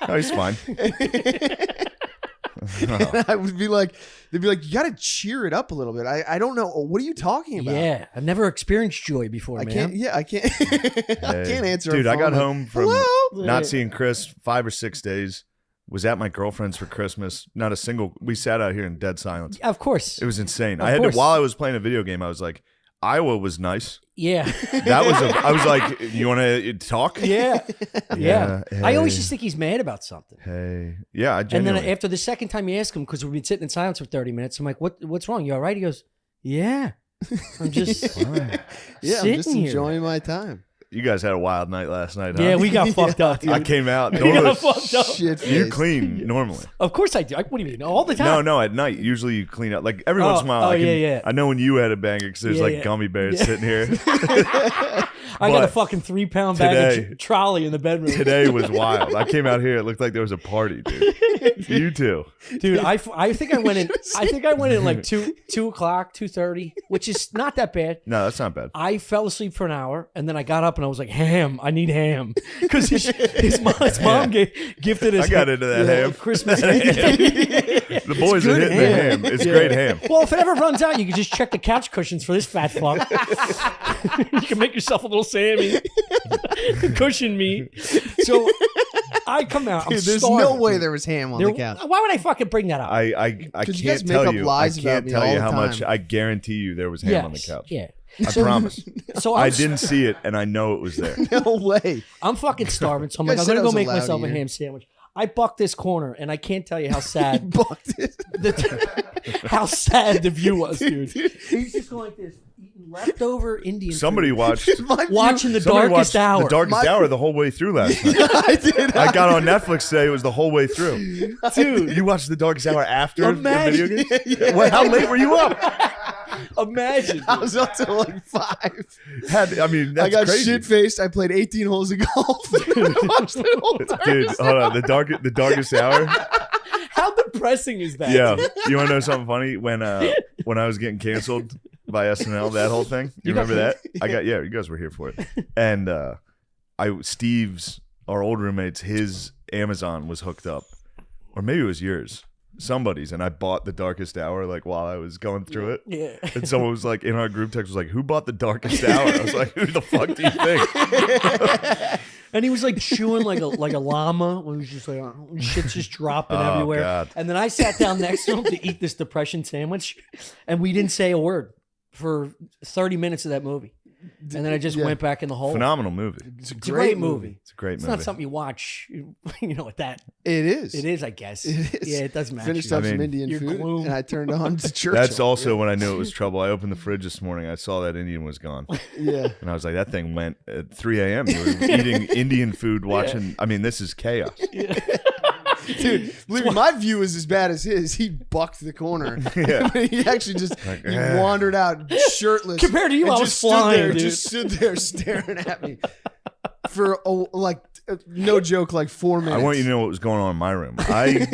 No, he's fine. And I would be like, they'd be like, "You got to cheer it up a little bit." I don't know. What are you talking about? Yeah, I've never experienced joy before, I man. can't. Yeah, I can't. I can't answer. Dude, a I phone got like, home from Hello? not seeing Chris 5 or 6 days. Was at my girlfriend's for Christmas. Not a single. We sat out here in dead silence. Of course. It was insane. Of I had course. to while I was playing a video game. I was like, Iowa was nice. Yeah. That was. I was like, you want to talk? Yeah. Yeah. Yeah, I always hey. just think he's mad about something. Hey, yeah. I And then genuinely. after the second time you ask him, because we've been sitting in silence for 30 minutes, I'm like, what's wrong? You all right? He goes, yeah. I'm just Yeah, I'm sitting just here. enjoying my time. you guys had a wild night last night, huh? Yeah, we got fucked up, dude. I came out. We Normally, got fucked up. Shit. you face. clean normally. Of course I do. What do you mean? All the time. No, at night. Usually you clean up. Like every once in a while. oh, I can, yeah. I know when you had a banger because there's Yeah, like yeah. gummy bears Yeah. sitting here. I got a but fucking 3-pound bag today- of trolley in the bedroom. Today was wild. I came out here. It looked like there was a party, dude. You too. Dude, I think I went in. I think I went in like 2 o'clock, 2:30, which is not that bad. No, that's not bad. I fell asleep for an hour, and then I got up and I was like, "Ham, I need ham," because his mom gifted us. I got into that ham. Christmas ham. The boys are good hitting the ham. ham. It's great ham. Well, if it ever runs out, you can just check the couch cushions for this fat fuck. You can make yourself a little Sammy cushion meat. So I come out. I'm Dude, there's starving. no way there was ham on the couch. Why would I fucking bring that up? I 'Cause you guys can't make tell up you. I lies about can't me tell all you the how much. time. I guarantee you there was ham on the couch. Yeah. I promise. So I I'm, didn't see it, and I know it was there. No way. I'm fucking starving. So I'm You like, guys I'm said gonna I go was make allowed myself a here. ham sandwich. I bucked this corner, and I can't tell you how sad Bucked it. how sad the view was, dude. He's just going like this, eating leftover Indian Somebody food, watched. My view- watching the Somebody darkest watched hour. The Darkest My- Hour the whole way through last night. I did. I got on Netflix today. It was the whole way through. Dude, You watched The Darkest Hour after Imagine. the video game? Well, how late were you up? imagine. I was up till like 5. I mean, that's I got crazy. shit faced. I played 18 holes of golf. And watched the whole Dude, hold on. The Darkest Hour. How depressing is that? Yeah. dude? You want to know something funny? When I was getting canceled by SNL, that whole thing. You You got remember that? You guys were here for it. And Steve's our old roommates, his Amazon was hooked up, or maybe it was yours, somebody's, and I bought The Darkest Hour like while I was going through it. Yeah. And someone was like in our group text was like, "Who bought The Darkest Hour?" I was like, "Who the fuck do you think?" And he was like chewing like a llama. When he was just like shit's just dropping Oh, everywhere. God. And then I sat down next to him to eat this depression sandwich, and we didn't say a word for 30 minutes of that movie. And then I just went back in the hole. Phenomenal movie. It's a great movie. It's a great It's movie. not something you watch, at that. It is. It is, I guess. It is. Yeah, it does match. Finished you. up some mean, Indian your food, gloom. and I turned on to Churchill. That's also when I knew it was trouble. I opened the fridge this morning. I saw that Indian was gone. Yeah. And I was like, that thing went at 3 a.m. You were eating Indian food, watching. I mean, this is chaos. Dude, believe me, my view is as bad as his. He bucked the corner. Yeah. He actually just he wandered out shirtless. Compared to you, and I just was stood flying, there, dude. just stood there staring at me for no joke, like 4 minutes. I want you to know what was going on in my room. I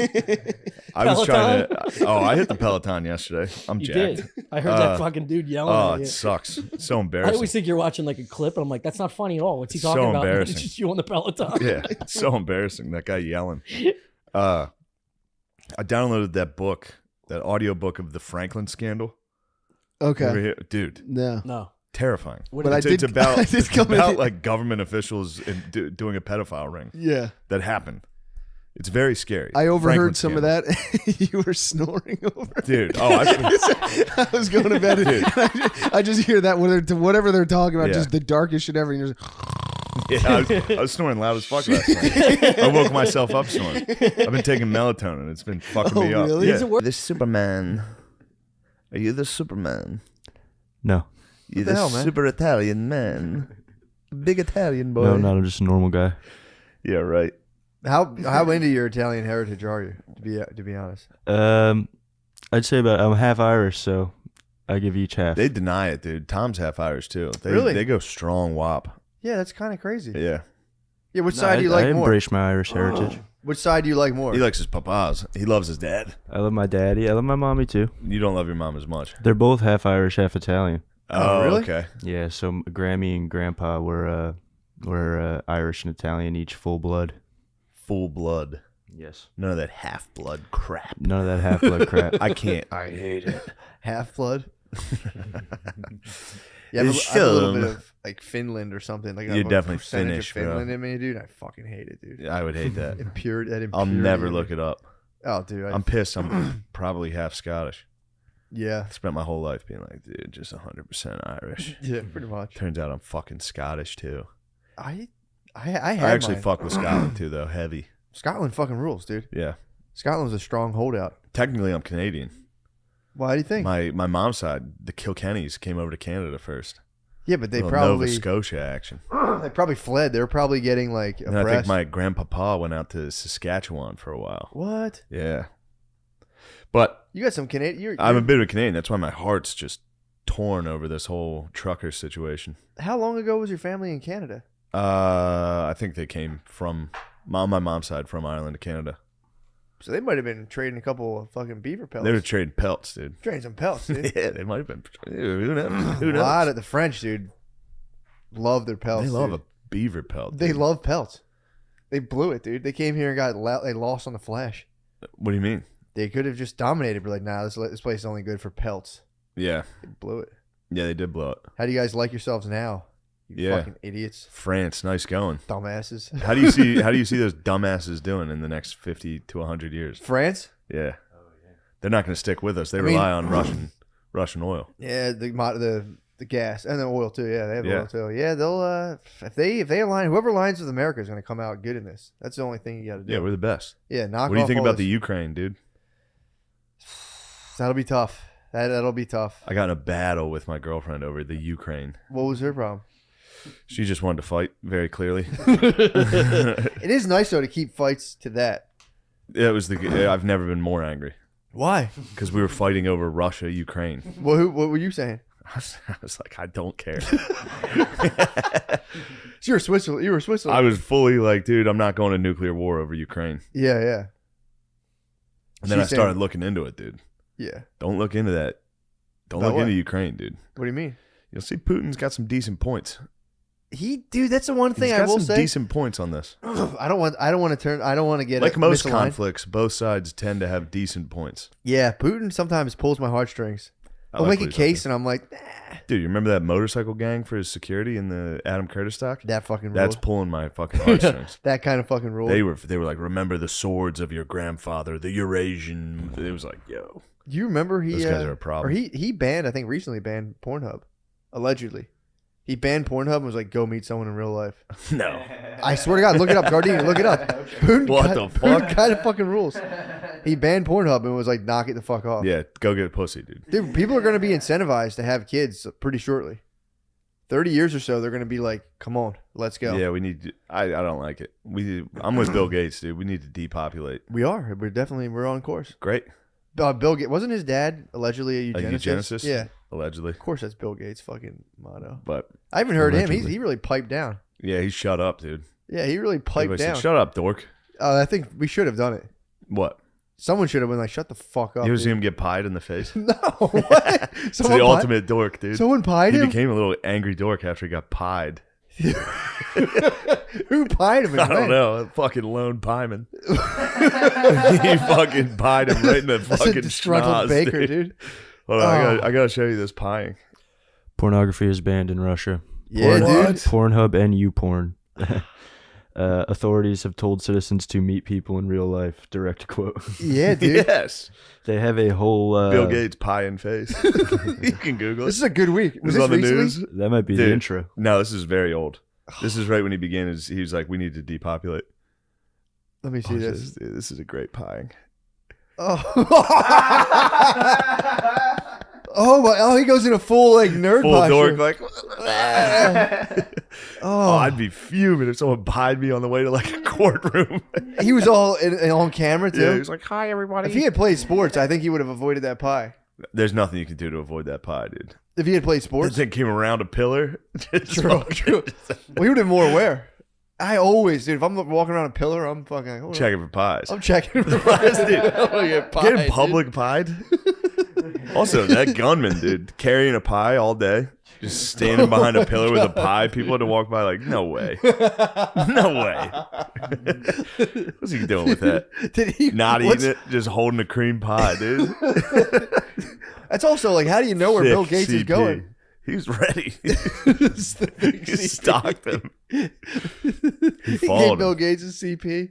was trying to. I hit the Peloton yesterday. I'm You jacked. did. I heard that fucking dude yelling Oh, at you. it sucks. It's so I embarrassing. always think you're watching like a clip, and I'm like, that's not funny at all. What's he It's talking so about? embarrassing. It's just you on the Peloton. Yeah, it's so embarrassing. That guy yelling. I downloaded that book, that audio book of the Franklin scandal. You ever Okay. hear- dude, No. No. terrifying. What But It's about, I did it's come about in. like government officials doing a pedophile ring Yeah. that happened. It's very scary. I overheard Franklin some of scandal. that. You were snoring over it. Dude, I I was going to bed. Dude. I just hear that whatever they're talking about, Yeah. just the darkest shit ever. And you're just, I was snoring loud as fuck last night. I woke myself up snoring. I've been taking melatonin. It's been fucking Oh, me up. really? Yeah. Does it work? The Superman. Are you the Superman? No. You the the hell, man? super Italian man. Big Italian boy. No, I'm not. I'm just a normal guy. Yeah, right. How into your Italian heritage are you? To be honest, I'd say I'm half Irish, so I give each half. They deny it, dude. Tom's half Irish too. Really? They go strong wop. yeah, that's kind of crazy. Yeah. Yeah, which No, side do you like I more? embrace my Irish heritage. Which side do you like more? He likes his papas. He loves his dad. I love my daddy. I love my mommy too. You don't love your mom as much. They're both half Irish, half Italian. Oh, really? Okay. Yeah, so Grammy and Grandpa were Irish and Italian, each full blood. Full blood. Yes. None of that half blood crap. None of that half blood crap. I can't. I hate it. Half blood. Yeah, It's I have a little shown. bit of like Finland or something. Like I You're have a definitely percentage Finnish, of bro. Finland in me, dude. I fucking hate it, dude. I would hate that. I'll never look it up. Oh, dude. I'm pissed. I'm probably half Scottish. Yeah. I spent my whole life being like, dude, just 100% Irish. Yeah, pretty much. Turns out I'm fucking Scottish too. I I had actually mine. fuck with Scotland too, though. Heavy. Scotland fucking rules, dude. Yeah. Scotland's a strong holdout. Technically, I'm Canadian. Why do you think? My mom's side, the Kilkennys, came over to Canada first. Yeah, but they Little probably Nova Scotia action. they probably fled. They were probably getting like And I think oppressed. my grandpapa went out to Saskatchewan for a while. What? Yeah. But You got some Canadian. I'm a bit of a Canadian. That's why my heart's just torn over this whole trucker situation. How long ago was your family in Canada? I think they came from my mom's side from Ireland to Canada. So they might have been trading a couple of fucking beaver pelts. They were trading pelts, dude. trading some pelts, dude. Yeah, they might have been. Who knows? Who A knows? lot of the French, dude, love their pelts. They love dude. a beaver pelt. They dude. love pelts. They blew it, dude. They came here and they lost on the flash. What do you mean? They could have just dominated, but like, nah, this place is only good for pelts. Yeah, They blew it. yeah, they did blow it. How do you guys like yourselves now? You Yeah. fucking idiots, France, nice going. dumbasses. How do you see? How do you see those dumbasses doing in the next 50 to 100 years? France? Yeah, they're not going to stick with us. They I mean- rely on Russian oil. Yeah, the gas and the oil too. Yeah, they have Yeah. oil too. Yeah, they'll if they align, whoever aligns with America is going to come out good in this. That's the only thing you got to do. Yeah, we're the best. Yeah, knock. What do you off think all about the this- Ukraine, dude? That'll be tough. That'll be tough. I got in a battle with my girlfriend over the Ukraine. What was her problem? She just wanted to fight very clearly. It is nice though to keep fights to that. It was I've never been more angry Why? because we were fighting over Russia, Ukraine. What were you saying? I was like, I don't care. So you were Switzerland. You were Switzerland. I was fully like, dude, I'm not going to nuclear war over Ukraine. Yeah, yeah, And then I She's started saying- looking into it, dude. yeah. Don't look into that. Don't About look what? into Ukraine, dude. What do you mean? You'll see Putin's got some decent points. Dude, that's the one thing He's I got will some say. decent points on this. I don't want to get Like most misaligned. conflicts, both sides tend to have decent points. Yeah, Putin sometimes pulls my heartstrings. I He'll like make a what he's case, and I'm like, nah, Dude, you remember that motorcycle gang for his security in the Adam Curtis doc? that fucking That's rule. pulling my fucking heartstrings. That kind of fucking rule. They were like, remember the swords of your grandfather, the Eurasian. It was like, yo, You remember he? those guys are a problem. Or he banned. I think recently banned Pornhub. Allegedly, he banned Pornhub and was like, "Go meet someone in real life." No, I swear to God, look it up, Gardini, look it up. Putin What the fuck? Putin kind of fucking rules. He banned Pornhub and was like, "Knock it the fuck off." yeah, go get a pussy, dude. Dude, people are going to be incentivized to have kids pretty shortly. 30 years or so, they're going to be like, "Come on, let's go." Yeah, we need. I don't like it. I'm with Bill Gates, dude. We need to depopulate. We are. We're on course. Great. Bill Gates wasn't his dad allegedly a A eugenicist? eugenicist? Yeah, Allegedly, of course that's Bill Gates' fucking motto. but I haven't heard him. Allegedly. He really piped down. yeah, he shut up, dude. Yeah, he really piped Everybody down. said, shut up, dork. I think we should have done it. What? Someone should have been like, "Shut the fuck up." You ever see dude." him get pied in the face? No, what? It's Someone the pied- ultimate dork, dude. Someone pied He him. became a little angry dork after he got pied. Who pied him? I don't know. A fucking lone pieman. He fucking pied him right in the That's a fucking disgruntled schnoz, baker, dude. Hold on, Oh. I gotta show you this pieing. Pornography is banned in Russia. Yeah, dude. Pornhub and YouPorn. Authorities have told citizens to meet people in real life. Direct quote. Yeah, dude. Yes. They have a whole. Bill Gates pieing face. You can Google This it. is a good week. Was This is this on the recently? news. That might be Dude. the intro. No, this is very old. This is right when he began. He was like, "We need to depopulate." Let me see this. This is a great pieing. Oh. Oh, he goes in a full like nerd Full posture. dork, like. Oh, I'd be fuming if someone pied me on the way to like a courtroom. He was all on camera too. Yeah, he was like, "Hi, everybody." If he had played sports, I think he would have avoided that pie. There's nothing you can do to avoid that pie, dude. If he had played That sports, thing came around a pillar. True. Well, he would have been more aware. I always, dude. If I'm walking around a pillar, I'm fucking like, hold on. Checking for pies. I'm checking for pies, dude. Getting public pied. Also, that gunman, dude, carrying a pie all day, just standing behind a pillar with a pie. People had to walk by like, no way, no way. What's he doing with that? Did he Not what's- eating it, just holding a cream pie, dude. That's also like, how do you know where Bill Thick Gates is CP. going? He was ready. He stalked him. He He followed gave Bill him. Gates a CP.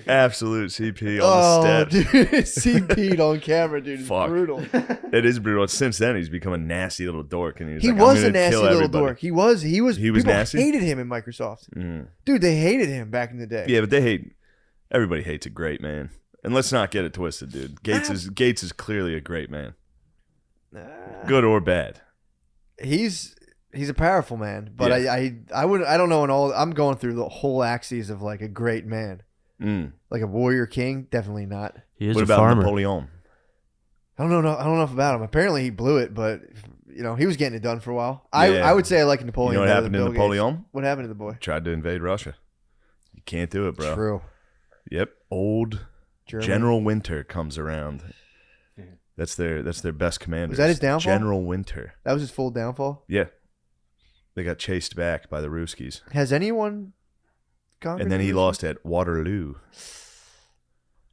Absolute CP on Oh, the steps. dude, CP'd on camera, dude. It's Fuck. brutal. It is brutal. Since then, he's become a nasty little dork, and He like, was I'm a gonna nasty kill little everybody. dork. He was. People nasty? hated him in Microsoft. Mm. Dude, they hated him back in the day. Yeah, but everybody hates a great man. And let's not get it twisted, dude. Gates is clearly a great man. Good or bad. He's a powerful man, but Yeah. I don't know. I'm going through the whole axes of like a great man, like a warrior king. Definitely not. He is What a about farmer. Napoleon? I don't know enough about him. Apparently, he blew it, but he was getting it done for a while. Yeah. I would say I like You Napoleon. know what better happened to than Bill Gates. Napoleon? What happened to the boy? Tried to invade Russia. You can't do it, bro. True. Yep. Old Germany. General Winter comes around. That's their best commander. Was that his downfall? General Winter. That was his full downfall. Yeah. They got chased back by the Ruskies. Has anyone conquered? And then the he Ruskies? lost at Waterloo.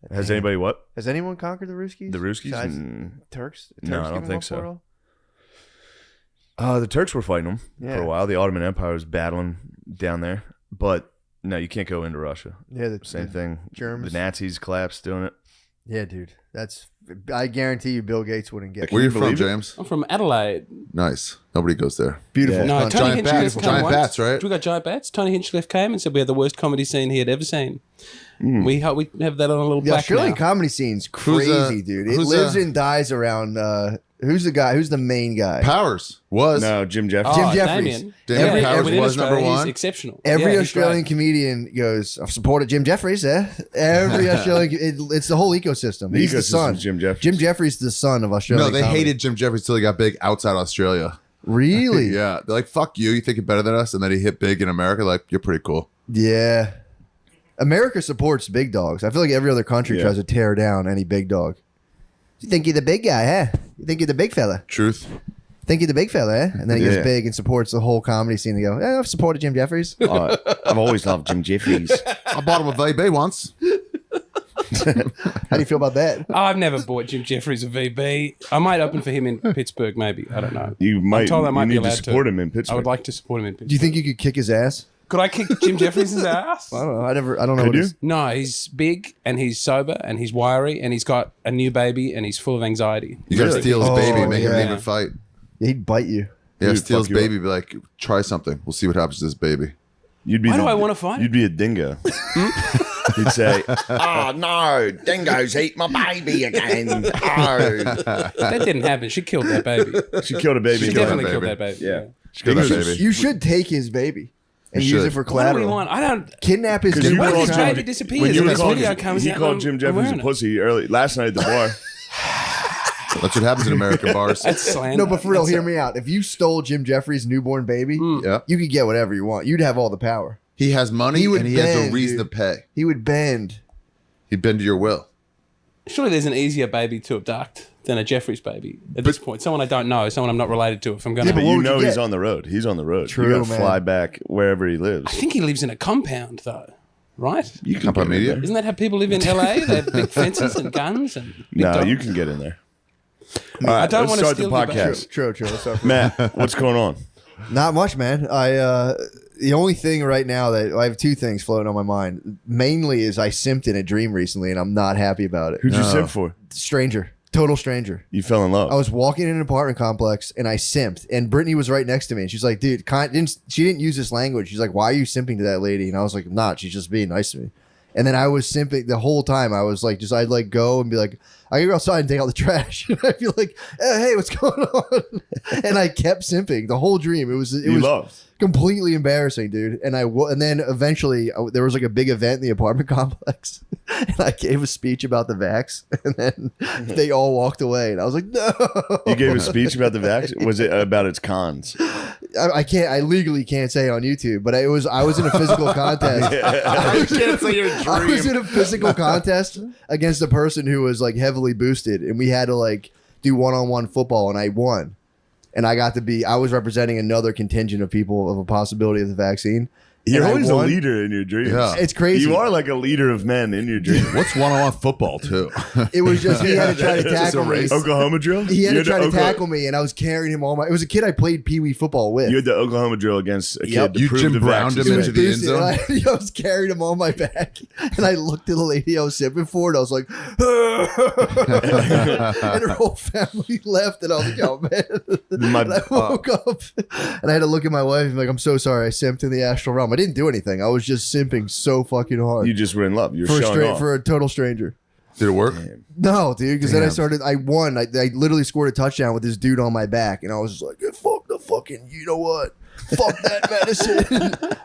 Has Man. anybody what? Has anyone conquered the Ruskies? The Ruskies? Besides Mm, Turks? No, I Turks don't give them think up so. for it all? the Turks were fighting them for Yeah. a while. The Ottoman Empire was battling down there. But no, you can't go into Russia. Yeah, the Same thing. Germs. The Nazis collapsed doing it. Yeah, dude. I guarantee you Bill Gates wouldn't get Where it. you from, believe it? James? I'm from Adelaide. Nice. Nobody goes there. Beautiful. Yeah. No, country. Tony Giant bats. Hinchcliffe came Giant once. bats, right? We got giant bats. Tony Hinchcliffe came and said we had the worst comedy scene he had ever seen. We have that on a little The plaque Australian now. comedy scene's Who's, crazy, dude. It who's, lives and dies around. Who's the guy? Who's the main guy? Powers was. No, Jim Jeffries. Jim Oh, Jeffries. Damien Powers within was number Australia, one. He's exceptional. Every Yeah, he's Australian great. comedian goes, I've supported Jim Jeffries. Every Australian, it's the whole ecosystem. The He's the ecosystem's son. Jim Jeffries. Jim Jeffries is the son of No, Australian. they comedy. hated Jim Jeffries till he got big outside Australia. Really? Yeah, they're like, "Fuck you! You think you're better than us?" And then he hit big in America. Like, you're pretty cool. Yeah. America supports big dogs. I feel like every other country Yeah. tries to tear down any big dog. You think you're the big guy, huh? You think you're the big fella? Truth. Think you're the big fella, eh? And then he gets big and supports the whole comedy scene. They go, I've supported Jim Jeffries. I've always loved Jim Jeffries. I bought him a VB once. How do you feel about that? I've never bought Jim Jeffries a VB. I might open for him in Pittsburgh, maybe. I don't know. You might. I'm told I might you be need allowed to support him in Pittsburgh. I would like to support him in Pittsburgh. Do you think you could kick his ass? Could I kick Jim Jeffries' ass? I don't know. I don't know. Could What you? his, No, he's big and he's sober and he's wiry and he's got a new baby and he's full of anxiety. You gotta steal his baby, Oh, make him yeah. even fight. he'd bite you. Yeah, Dude, steal his fuck you baby. Be like, try something. We'll see what happens to this baby. You'd be Why do I want to fight? You'd be a dingo. You'd say, "Oh no, dingoes eat my baby again." Oh. That didn't happen. She killed that baby. She killed a baby. She and definitely that killed baby. that baby. Yeah. Kill that baby. You should take his baby and You use should. it for What do collateral. we want? I don't. Kidnap his Because you What if called this Jim- baby disappears when you and this called video Jim- comes he out? called and Jim I'm Jeffries a wearing it? pussy early last night at the bar. That's what happens in American bars. That's slander. No, but for real, That's hear me out. If you stole Jim Jeffries' newborn baby, Yeah. you could get whatever you want. You'd have all the power. He has money He would and he has a bend, reason dude. to pay. He would bend. He'd bend to your will. Surely there's an easier baby to abduct than a Jeffries baby at this point. Someone I don't know, someone I'm not related to. If I'm going Yeah, but what you would you know he's get? on the road. He's on the road. True, you gotta man. fly back wherever he I lives. think he lives in a compound though, right? You can Compound get in media? there. Isn't that how people live in LA? They have big fences and guns and big No, dogs. you can get in there. All right, I don't let's want to start the steal your baby. podcast. True. Let's start from- Matt, what's going on? Not much, man. The only thing right now that I have two things floating on my mind. Mainly is I simped in a dream recently, and I'm not happy about it. Who'd you simp for? Stranger, total stranger. You fell in love. I was walking in an apartment complex and I simped, and Brittany was right next to me, and she's like, "Dude, she didn't use this language." She's like, "Why are you simping to that lady?" And I was like, "Not. She's just being nice to me." And then I was simping the whole time. I was like, I'd like go and be like, I can go outside and take out the trash. And I'd be like, hey, what's going on? And I kept simping the whole dream. It was loved. completely embarrassing, dude. And and then eventually there was like a big event in the apartment complex, and I gave a speech about the vax, and then they all walked away, and I was like, no. You gave a speech about the vaccine? Was it about its cons? I legally can't say on YouTube, but I was in a physical contest. You can't say your I was in a physical contest against a person who was like heavily boosted, and we had to like do one-on-one football, and I won. And I was representing another contingent of people of a possibility of the vaccine. You're And I always a won. leader in your dreams. Yeah. It's crazy. You are like a leader of men in your dreams. What's one-on-one football too? It was just he had to try to tackle me. Oklahoma drill? He had You to try to Oklahoma- tackle me, and I was carrying him all my. It was a kid I played Pee Wee football with. You had the Oklahoma drill against a kid Yep. to You prove Jim the Browned vaccine. him He was into the end boosted, and zone? I was carrying him on my back, and I looked at the lady I was sipping for, and I was like, and her whole family left, and I was like, oh man. My- And I woke up, and I had to look at my wife and be like, I'm so sorry, I simped in the astral realm. I didn't do anything. I was just simping so fucking hard You just were in love. You were showing off. for a total stranger. Did it work? No, dude, because then I won. I literally scored a touchdown with this dude on my back, and I was just like, fuck the fucking, you know what? Fuck that medicine.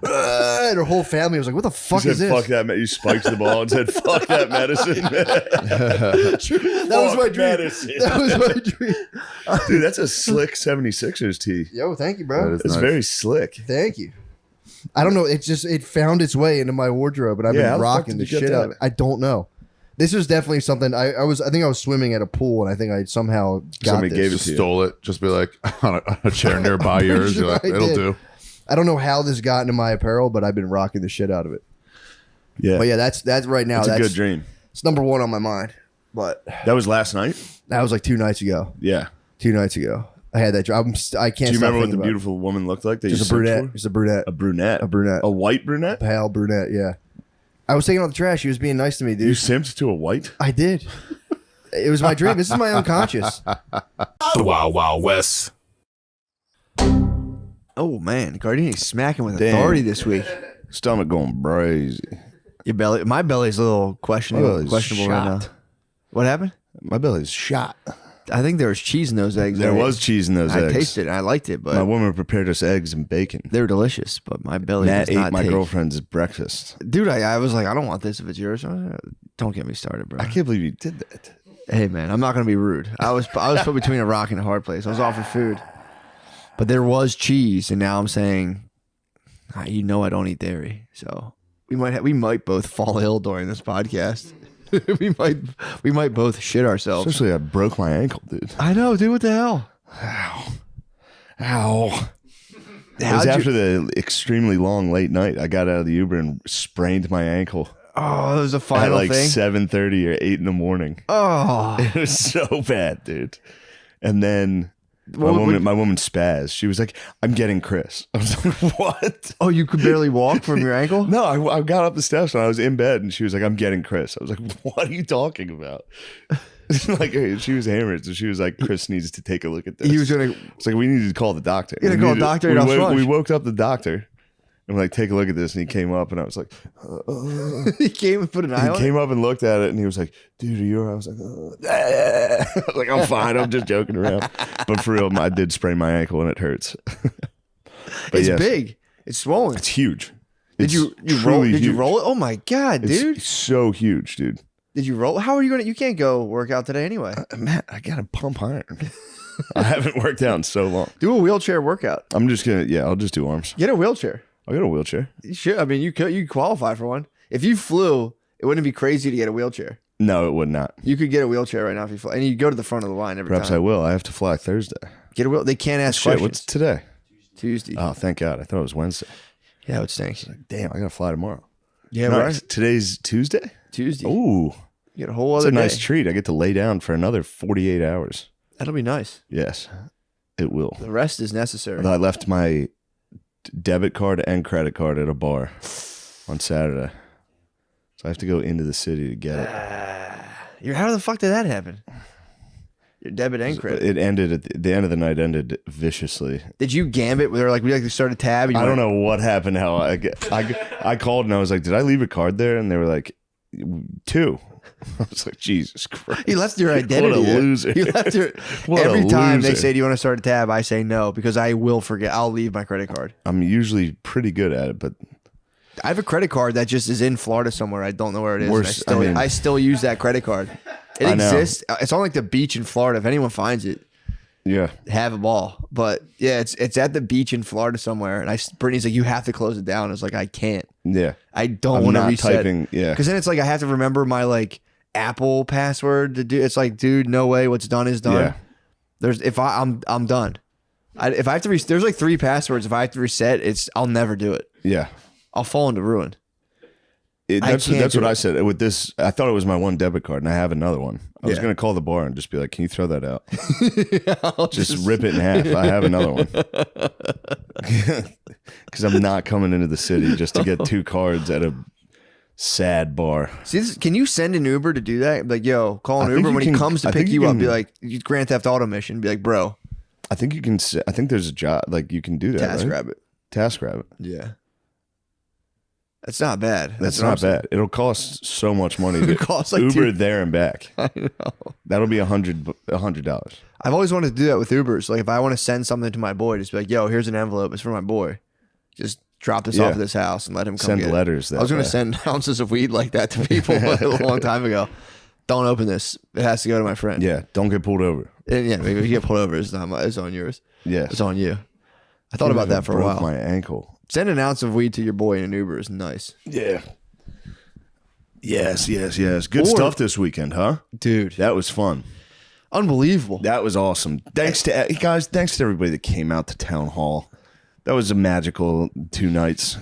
And her whole family was like, what the You fuck said, is this? fuck that. You spiked the ball and said, fuck that medicine. That was my Fuck dream. medicine. That was my dream. Dude, that's a slick 76ers tee. Yo, thank you, bro. That is It's nice. very slick. Thank you. I don't know. It found its way into my wardrobe, and I've Yeah, how been the fuck rocking the did you get shit out of that? it. I don't know. This was definitely something I think I was swimming at a pool, and I think I somehow got Somebody this. gave it Just to you. stole it. Just be like on a chair nearby yours. You're like, sure I it'll did. do. I don't know how this got into my apparel, but I've been rocking the shit out of it. Yeah. But yeah, that's right now. It's a That's good dream. It's number one on my mind. But That was last night? that was like 2 nights ago. Yeah. 2 nights ago, I had that. I can't. Do you stop remember what the thinking about it. beautiful woman looked like? That you Just a searched brunette. for? Just a brunette. A brunette. A brunette. A white brunette? Pale brunette. Yeah. I was taking out the trash. She was being nice to me, dude. You simped to a white? I did. It was my dream. This is my unconscious. The Wild Wild West. Oh man, Gardini's smacking with Damn. authority this week. Stomach going crazy. Your belly, my belly's a little questionable right now. shot. What happened? My belly's shot. I think there was cheese in those eggs. There right? was cheese in those I eggs. tasted it. And I liked it, but My woman prepared us eggs and bacon. they were delicious. But my belly Matt does not ate my take. girlfriend's breakfast. Dude, I was like, I don't want this if it's yours. Don't get me started, bro. I can't believe you did that. Hey man, I'm not gonna be rude. I was put between a rock and a hard place. I was offered food, but there was cheese, and now I'm saying, you know, I don't eat dairy, so we might both fall ill during this podcast. we might both shit ourselves. Especially I broke my ankle, dude. I know, dude. What the hell? Ow. It was after the extremely long late night. I got out of the Uber and sprained my ankle. Oh, it was a At final like thing. 7:30 or 8 in the morning. Oh, It was so bad, dude. And then my woman spazzed. She was like, "I'm getting Chris." I was like, "What?" Oh, you could barely walk from your ankle? No, I got up the steps and I was in bed, and she was like, "I'm getting Chris." I was like, "What are you talking about?" Like, she was hammered, so she was like, "Chris needs to take a look at this." He was gonna. It's like, we needed to call the doctor. You gotta call a doctor and We woke up the doctor and we're like, "Take a look at this." And he came up and I was like, He came and put an eye he on came up and looked at it and he was like, "Dude, are you all right?" I was like, I was like, "I'm fine. I'm just joking around." But for real, I did sprain my ankle and it hurts. But It's yes, big. It's swollen. It's huge. Did you roll? Did you roll it? Oh my god, dude! It's so huge, dude. Did you roll? How are you gonna? You can't go work out today anyway. Matt, I gotta pump iron. I haven't worked out in so long. Do a wheelchair workout. I'm just gonna, I'll just do arms. Get a wheelchair. I'll get a wheelchair. You should. I mean, you could qualify for one. If you flew, it wouldn't be crazy to get a wheelchair. No, it would not. You could get a wheelchair right now if you fly, and you go to the front of the line every Perhaps time. I will. I have to fly Thursday. Get a wheel. They can't ask Shit, questions. what's today? Tuesday. Oh, thank God. I thought it was Wednesday. Yeah, it stinks. Like, damn, I gotta fly tomorrow. Yeah, No, right. Today's Tuesday? Tuesday. Ooh. You get a whole It's other a nice day. treat. I get to lay down for another 48 hours. That'll be nice. Yes, it will. The rest is necessary. Although I left my debit card and credit card at a bar on Saturday. So I have to go into the city to get it. How the fuck did that happen? Your debit and credit. It ended at the end of the night, ended viciously. Did you gambit? Where they're like, we like to start a tab. And you I don't went, know what happened. How I called and I was like, "Did I leave a card there?" And they were like, "2." I was like, "Jesus Christ!" He left your identity. What a there. loser! He left your. What Every a time they loser. say, "Do you want to start a tab?" I say no because I will forget. I'll leave my credit card. I'm usually pretty good at it, but I have a credit card that just is in Florida somewhere. I don't know where it is. Worse, And I still use that credit card. It I know. exists. It's on like the beach in Florida. If anyone finds it, yeah, have a ball. But yeah, it's at the beach in Florida somewhere. And Brittany's like, you have to close it down. I was like, I can't. yeah. I don't I'm want to not reset. typing. Yeah, Because then it's like I have to remember my like Apple password to do. It's like, dude, no way. What's done is done. Yeah. I'm done. If I have to there's like 3 passwords. If I have to reset, I'll never do it. yeah. I'll fall into ruin. That's can't what do I it. said. With this, I thought it was my one debit card, and I have another one. I was Yeah. going to call the bar and just be like, "Can you throw that out? I'll Just rip it in half." I have another one because I'm not coming into the city just to get 2 cards at a sad bar. See, can you send an Uber to do that? Like, yo, call I an think Uber you when he can- comes to I pick think you you up. Be can- like, Grand Theft Auto mission. Be like, bro, I think you can. I think there's a job like you can do that. task right? rabbit. Task rabbit. Yeah, that's not bad. That's what I'm not saying. bad. It'll cost so much money to It costs like Uber two- there and back. I know. That'll be $100. I've always wanted to do that with Ubers. Like, if I want to send something to my boy, just be like, yo, here's an envelope. It's for my boy. Just drop this Yeah. off at this house and let him come Send get it. letters. That I was going way. to send ounces of weed like that to people a long time ago. Don't open this. It has to go to my friend. Yeah, don't get pulled over. And yeah, maybe if you get pulled over, it's on yours. Yes. It's on you. I thought about that for a Broke while. my ankle. Send an ounce of weed to your boy in an Uber is nice. Yeah. Yes. Good Or- stuff this weekend, huh? Dude. That was fun. Unbelievable. That was awesome. Thanks to guys. Thanks to everybody that came out to town hall. That was a magical 2 nights.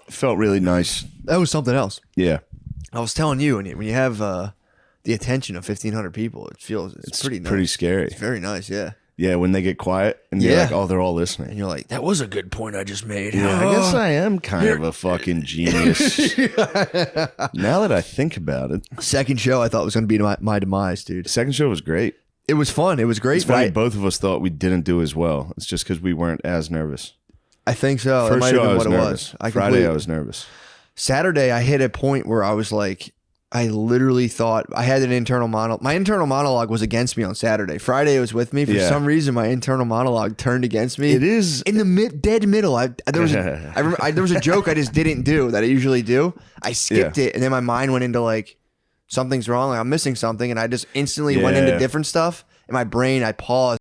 Felt really nice. That was something else. Yeah. I was telling you, when you have the attention of 1,500 people, it's pretty nice. Pretty scary. It's very nice, yeah. Yeah, when they get quiet and you're Yeah. like, oh, they're all And listening. you're like, that was a good point I just made. Yeah, I guess I am kind of a fucking genius. Now that I think about it. Second show I thought was going to be my demise, dude. The second show was great. It was fun. It was great. It's but funny, both of us thought we didn't do as well. It's just because we weren't as nervous. I think so. That First might show, have I been was what it nervous. was. Friday, I was nervous. Saturday, I hit a point where I was like, I literally thought I had an internal monologue. My internal monologue was against me on Saturday. Friday, it was with me. For Yeah. some reason, my internal monologue turned against me. It is in the dead middle. There was a joke I just didn't do that I usually do. I skipped it, and then my mind went into like something's wrong. Like I'm missing something, and I just instantly went into Yeah. different stuff. In my brain, I paused.